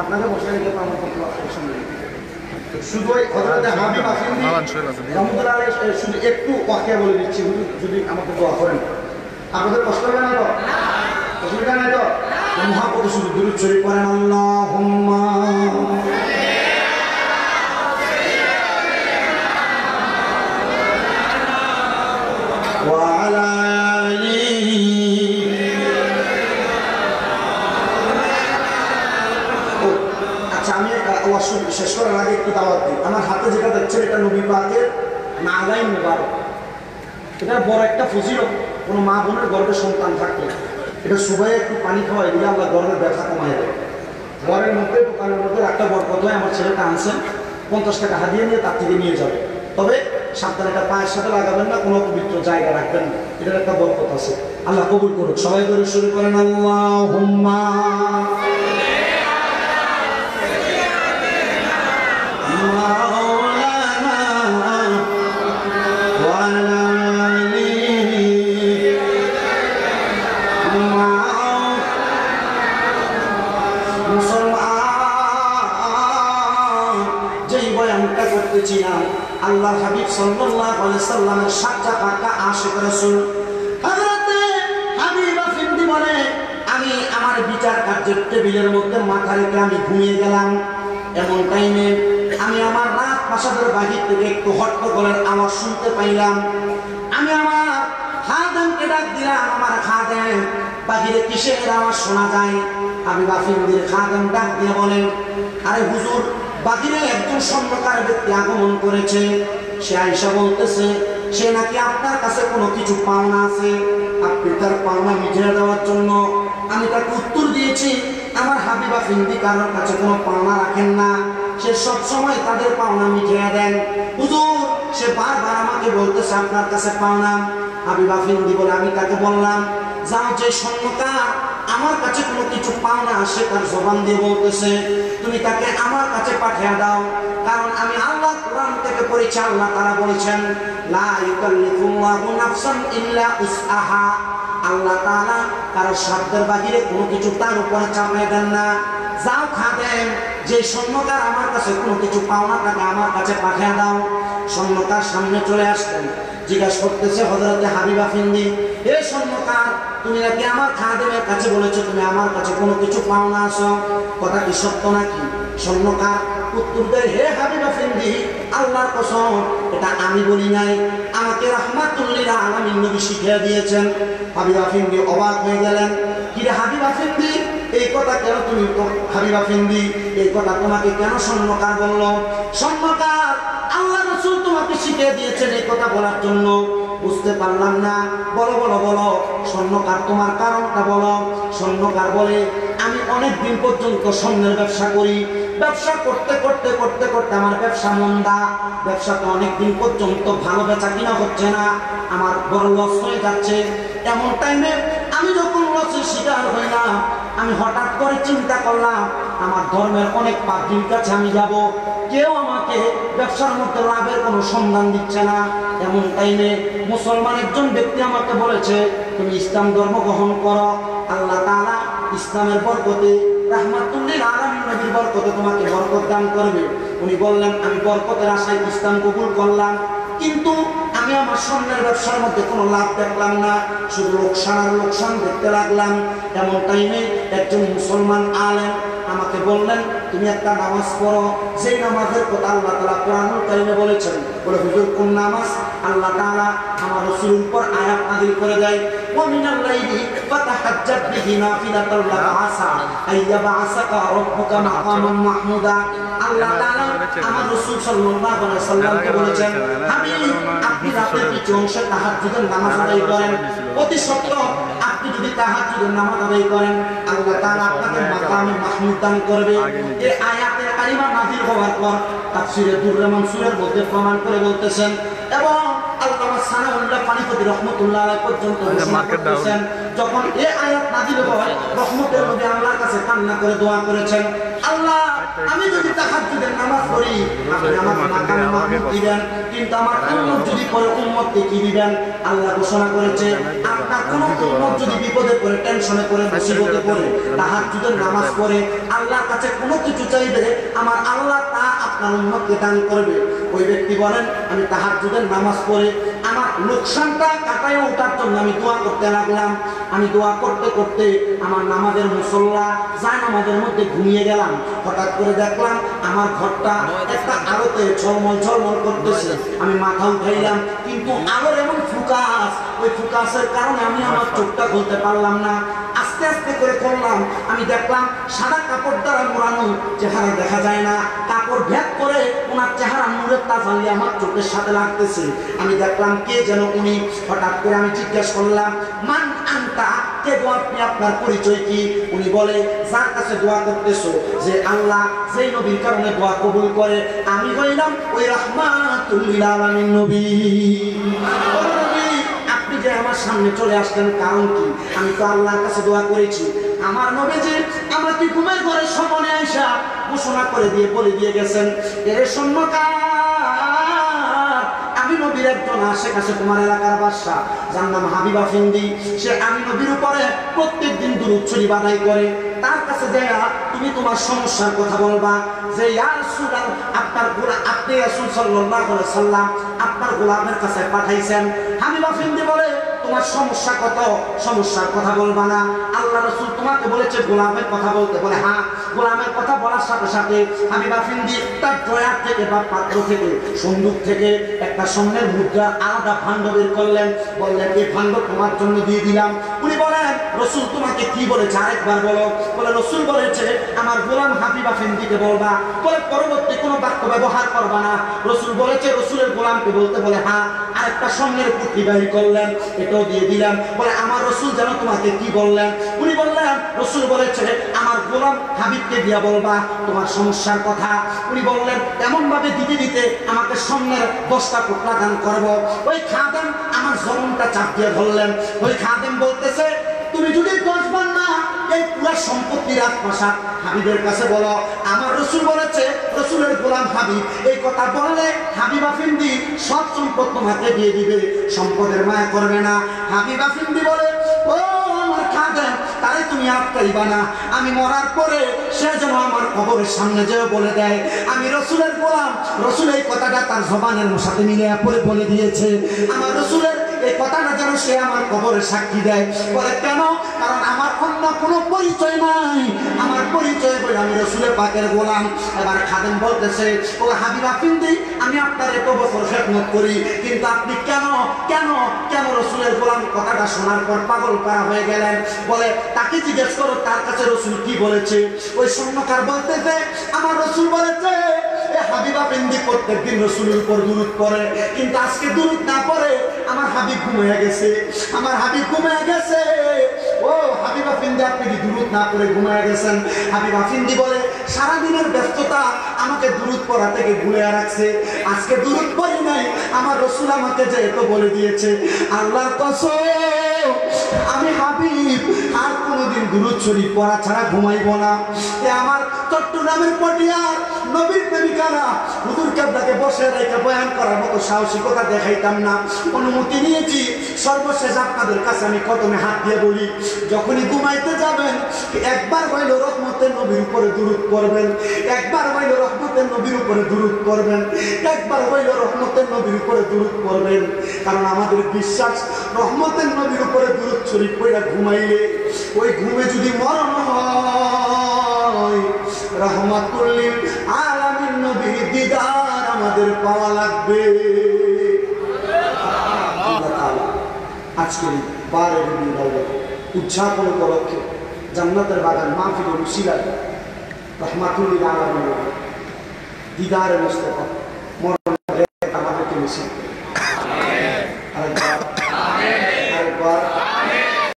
আপনাকে বসে রেখে আমার করতে অপশন নেই শুধু ওই হযরতে হাবিব আফিন্দি রহমতুল্লাহ আলাইহি শুধু একটু ওয়াকিয়া বলে দিচ্ছি হুজুর যদি আমাকে দোয়া করেন আপনাদের কষ্ট হবে না তো অসুবিধা নাই তো মহাপদ শুধু দুরূদ শরীফ পড়েন আল্লাহুম্মা ওয়া আলা আলিহি আচ্ছা আমি ওয়াজ শেষ করার আগে একটু দাওয়াত দিই আমার হাতে যেটা দেখছেন এটা নবী পাকের নাগাই মুবারক এটা বড় একটা ফজিলত কোনো মা বোনের গর্ভে সন্তান থাকলে এটা সবাই একটু পানি খাওয়াই দিলে আল্লাহ গর্ভের ব্যথা কমাই দেয় ঘরের মধ্যে দোকানের মধ্যে একটা বরকত হয় আমার ছেলেটা আনছেন 50 টাকা হাদিয়ে নিয়ে তার থেকে নিয়ে যাবে তবে সাবধানে এটা পায়ের সাথে লাগাবেন না কোনো পবিত্র জায়গা রাখবেন না এটার একটা বরকত আছে আল্লাহ কবুল করুক সবাই করে শুরু করেন আল্লাহুম্মা আল্লাহ হাবিব সাল্লাল্লাহু আলাইহি সাল্লামের সাচ্চা পাক্কা আশিক রাসূল হযরতে হাবিব আফিন্দি বলে আমি আমার বিচার কার্যের টেবিলের মধ্যে মাথা রেখে আমি ঘুমিয়ে গেলাম এমন টাইমে আমি আমার রাত প্রাসাদের বাহির থেকে একটু হট্টগোলের আওয়াজ শুনতে পাইলাম আমি আমার খাদেমকে ডাক দিলাম আমার খাদেম বাহিরে কিসের আওয়াজ শোনা যায় হাবিব আফিন্দির খাদেম ডাক দিয়ে বলেন আরে হুজুর বাহিরে একজন স্বর্ণকার ব্যক্তি আগমন করেছে সে আয়েশা বলতেছে সে নাকি আপনার কাছে কোনো কিছু পাওনা আছে আপনি তার পাওনা মিটিয়ে দেওয়ার জন্য আমি তাকে উত্তর দিয়েছি আমার হাবিব আফিন্দি কারোর কাছে কোনো পাওনা রাখেন না সে সব সময় তাদের পাওনা মিটিয়ে দেন হুজুর সে বারবার আমাকে বলতেছে আপনার কাছে পাওনা হাবিব আফিন্দি বলে আমি তাকে বললাম যাও যে স্বর্ণকার আমার কাছে কোনো কিছু পাওনা সে তার জবান দিয়ে বলতেছে তুমি তাকে আমার কাছে পাঠিয়ে দাও কারণ আমি আল্লাহ কোরআন থেকে পড়েছি আল্লাহ তাআলা বলেছেন লা ইউকাল্লিফুল্লাহু নাফসান ইল্লা উসআহা আল্লাহ তাআলা কারো সাধ্যের বাহিরে কোনো কিছু তার উপরে চাপিয়ে দেন না যাও খাদেম যে স্বর্ণকার আমার কাছে কোনো কিছু পাওনা তাকে আমার কাছে পাঠিয়ে দাও স্বর্ণকার সামনে চলে আসতেন জিজ্ঞাসা করতেছে হযরতে হাবিব আফিন্দি হে স্বর্ণকার তুমি নাকি আমার খাদেমের কাছে বলেছো তুমি আমার কাছে কোনো কিছু পাওনা আছো কথা কি সত্য নাকি স্বর্ণকার উত্তর দেয় হে হাবিব আফিন্দি আল্লাহর কসম এটা আমি বলি নাই আমাকে রাহমাতুল লিল আলামিন নবী শিখিয়ে দিয়েছেন হাবিব আফিন্দি অবাক হয়ে গেলেন কি রে হাবিব আফিন্দি এই কথা কেন তুমি হাবিব আফিন্দি এই কথা তোমাকে কেন স্বর্ণকার বললো স্বর্ণকার আল্লাহ রাসূল তোমাকে শিখিয়ে দিয়েছেন এই কথা বলার জন্য বুঝতে পারলাম না বলো বলো বলো স্বর্ণকার তোমার কারণটা বলো স্বর্ণকার বলে আমি অনেক দিন পর্যন্ত স্বর্ণের ব্যবসা করি ব্যবসা করতে করতে করতে করতে আমার ব্যবসা মন্দা ব্যবসাতে অনেক দিন পর্যন্ত ভালো বেচা কিনা হচ্ছে না আমার বড় লস হয়ে যাচ্ছে এমন টাইমে আমি যখন লসের শিকার হইলাম। আমি হঠাৎ করে চিন্তা করলাম আমার ধর্মের অনেক পাদ্রীর কাছে আমি যাব, কেউ আমাকে ব্যবসার মধ্যে লাভের কোনো সন্ধান দিচ্ছে না। এমন টাইমে মুসলমান একজন ব্যক্তি আমাকে বলেছে, তুমি ইসলাম ধর্ম গ্রহণ করো, আল্লাহ তাআলা ইসলামের বরকতে, রাহমাতুল লিল আলামিন নবীর বরকতে তোমাকে বরকত দান করবে। উনি বললেন, আমি বরকতের আশায় ইসলাম কবুল করলাম, কিন্তু আমি আমার স্বর্ণের ব্যবসার মধ্যে কোনো লাভ দেখলাম না, শুধু লোকসান আর লোকসান দেখতে লাগলাম। এমন টাইমে একজন মুসলমান আলেম আমাকে বললেন, তুমি একটা নামাজ পড়ো, সেই নামাজের কথা আল্লাহ তাআলা কোরআনুল কারীমে বলেছেন। বলে, হুজুর কোন নামাজ? আল্লাহ তাআলা আমার রাসূলের উপর আয়াত নাযিল করে দেয়, ওয়া মিনাল লাইলি ফাতাহাজ্জাদ বিহি নাফিলাতান লাকা আসা আইয়াবআসাকা রাব্বুকা মাকামান মাহমুদা। আল্লাহ তাআলা আমার রাসূল সাল্লাল্লাহু আলাইহি সাল্লামকে বলেছেন, আপনি রাতের কিছু অংশে তাহাজ্জুদের নামাজ আদায় করেন, অতি সত্য আপনি যদি তাহাজ্জুদের নামাজ আদায় করেন, আল্লাহ তাআলা আপনাকে মাকামে মাহমুদ দান করবে। এই আয়াতের কারিমা নাযিল হওয়ার পর তাফসীরে দুররে মানসুরের মধ্যে প্রমাণ করে বলতেছেন, এবং আল্লামা সানাউল্লাহ পানিপতি রাহমাতুল্লাহ আলাইহি পর্যন্ত ঘোষণা করতেছেন, যখন এই আয়াত নাযিল হয় রহমতের নবী আল্লাহর কাছে কান্না করে দোয়া করেছেন, আল্লাহ আমি যদি তাহাজ্জুদের নামাজ পড়ি আপনি আমাকে মাকামে মাহমুদ দিবেন, কিন্তু আমার উম্মত যদি পড়ে উম্মতকে কি দিবেন? আল্লাহ ঘোষণা করেছে, আপনার কোন উম্মত যদি বিপদে পড়ে, টেনশনে পড়ে, মুসিবতে পড়ে, তাহাজ্জুদের নামাজ পড়ে আল্লাহর কাছে কোনো কিছু চাইবে, আমার আল্লাহ তা আপনার উম্মতকে দান করবে। ওই ব্যক্তি বলেন, আমি তাহাজ্জুদের নামাজ পড়ে আমার লোকসানটা কাটায় ওঠার জন্য আমি দোয়া করতে লাগলাম। আমি দোয়া করতে করতে আমার নামাজের মুসল্লা জায়নামাজের মধ্যে ঘুমিয়ে গেলাম। হঠাৎ করে দেখলাম আমার ঘরটা একটা আলোতে ঝলমল ঝলমল করতেছে। আমি মাথা উঠাইলাম, কিন্তু আলোর এমন ফোকাস, ওই ফোকাসের কারণে আমি আমার চোখটা খুলতে পারলাম না। আস্তে আস্তে করে করলাম, আমি দেখলাম সাদা কাপড় দ্বারা মোড়ানো, চেহারা দেখা যায় না, কাপড় ভেদ করে ওনার চেহারা নূরের তাজালি আমার চোখের সাথে লাগতেছে। আমি দেখলাম কে যেন উনি। হঠাৎ করে আমি জিজ্ঞেস করলাম, মান আনতা, কে গো আপনি, আপনার পরিচয় কি? উনি বলে, যার কাছে দোয়া করতেছো, যে আল্লাহ যেই নবীর কারণে দোয়া কবুল করে, আমি হইলাম ওই রাহমাতুল লিল আলামিন নবী। আপনি যে আমার সামনে চলে আসলেন কারণ কি? আমি তো আল্লাহর কাছে দোয়া করেছি। আমার নবীজি আমাকে ঘুমের ঘরে স্বপ্নে আইসা ঘোষণা করে দিয়ে বলে দিয়ে গেছেন, এর স্বর্ণকার, আমি নবীর একজন আশেপাশে তোমার এলাকার বাদশা, যার নাম হাবিবা ফিন্দি, সে আমি নবীর উপরে প্রত্যেকদিন দুরূদ শরীফ আদায় করে। তার কাছে যাইয়া তুমি তোমার সমস্যার কথা বলবা, যে ইয়া রাসূলুল্লাহ, আপনার গোলাম, আপনি রাসূল সাল্লাল্লাহু আলাইহি সাল্লাম আপনার গোলামের কাছে পাঠাইছেন। হাবিবা ফিন্দি বলে, তোমার সমস্যা কত? সমস্যার কথা বলবা না, আল্লাহ রাসূল তোমাকে বলেছে গোলামের কথা বলতে। বলে, হ্যাঁ। গোলামের কথা বলার সাথে সাথে হাবিবা ফিন্দি তার ড্রয়ার থেকে বা পাত্র থেকে, সন্দুক থেকে একটা স্বর্ণের মুদ্রা আলাদা ভাণ্ড বের করলেন। বললেন, এই ভাণ্ড তোমার জন্য দিয়ে দিলাম। উনি বলেন, রাসূল তোমাকে কি বলেছে আরেকবার বলো। বলে, রাসূল বলেছে আমার গোলাম হাবিবা ফিন্দিকে বলবা। বলে, পরবর্তী কোনো বাক্য ব্যবহার করবা না। রাসূল বলেছে রাসূলের গোলামকে বলতে। বলে, হ্যাঁ। আরেকটা স্বর্ণের পুঁথি বাহির করলেন, এটাও দিয়ে দিলাম। বলে, আমার রাসূল যেন তোমাকে কি বললেন? উনি বললেন, রাসূল বলেছে আমার গোলাম হাবিবকে দিয়া বলবা তোমার সমস্যার কথা। উনি বললেন, এমন ভাবে দিতে দিতে আমাকে স্বর্ণের 10টা টুকরা দান করবো। ওই খাদেম আমার জমনটা চাপ দিয়ে ধরলেন। ওই খাদেম বলতেছে, তুমি যদি 10 বার না এই পুরো সম্পত্তি রাজপ্রাসাদ হাবিবের কাছে বলো, আমার রাসূল বলেছে রাসূলের গোলাম হাবিব এই কথা বললে হাবিবা ফিন্দি সব সম্পদ তোমাকে দিয়ে দিবে, সম্পদের মায়া করবে না। হাবিবা ফিন্দি বলে, ও আমার খাদেম, তারে তুমি আটকাইবা না, আমি মরার পরে সে যেন আমার কবরের সামনে যেও বলে দেয় আমি রাসূলের গোলাম। রাসূল এই কথাটা তার জবানের সাথে মিলে পরে বলে দিয়েছে। আমার রাসূলের এই কথাটা যেন সে আমার কবরে সাক্ষী দেয়। বলে, কেন? কারণ আমার অন্য কোনো পরিচয় নাই, আমার পরিচয় বলে আমি রাসূলের পাকের গোলাম। এবার খাদেম বলতেছে, ও হাবিবা ফিন্দি, আমি আপনার এত বছর খেদমত করি, কিন্তু আপনি কেন কেন কেন রাসূলের গোলাম কথাটা শোনার পর পাগল করা হয়ে গেলেন? বলে, তাকে জিজ্ঞেস করো তার কাছে রাসূল কি বলেছে। ওই স্বর্ণকার বলতেছে, আমার রাসূল বলেছে হাবিবা ফিন্দি প্রত্যেকদিন রাসূলের উপর দুরূদ পড়ে, কিন্তু আজকে দুরূদ না পড়ে আমার হাবিব ঘুমিয়ে গেছে, আমার হাবিব ঘুমিয়ে গেছে। ও হাবিবা ফিন্দি, আপনি কি দুরূদ না পড়ে ঘুমিয়ে গেছেন? হাবিবা ফিন্দি বলে, সারাদিনের ব্যস্ততা আমাকে দুরূদ পড়া থেকে ভুলে রাখছে, আজকে দুরূদ পড়ি নাই। আমার রাসূল আমাকে যে এত বলে দিয়েছে, আল্লাহর কসম আমি হাবিব আর সারাদিন দুরূদ শরীফ পড়া ছাড়া ঘুমাইব না। আমার চট্টগ্রামের পটিয়ার নবীর প্রেমিকারা হুজুর কেবলাকে বসে রেখে বয়ান করার মতো সাহসিকতা দেখাইতাম না, অনুমতি নিয়েছি। সর্বশেষ আপনাদের কাছে আমি কদমে হাত দিয়ে বলি, যখনই ঘুমাইতে যাবেন একবার হইল রহমতের নবীর উপরে দুরূদ পড়বেন, একবার হইল রহমতের নবীর উপরে দুরূদ পড়বেন, একবার হইল রহমতের নবীর উপরে দুরূদ পড়বেন। কারণ আমাদের বিশ্বাস, রহমতের নবীর উপরে দুরূদ শরীফ পড়া ঘুমাইলে ওই ঘুমে যদি মরণ হয়, রহমাতুল লিল আলামিন নবীর দিদার আমাদের পাওয়া লাগবে। আজকের বারের উদযাপন উপলক্ষে জান্নাতের বাগান মাহফিল উসিলায় রহমাতুল লিল আলামিন দিদারে মুস্তাফা মরণ আমাদেরকে নসিব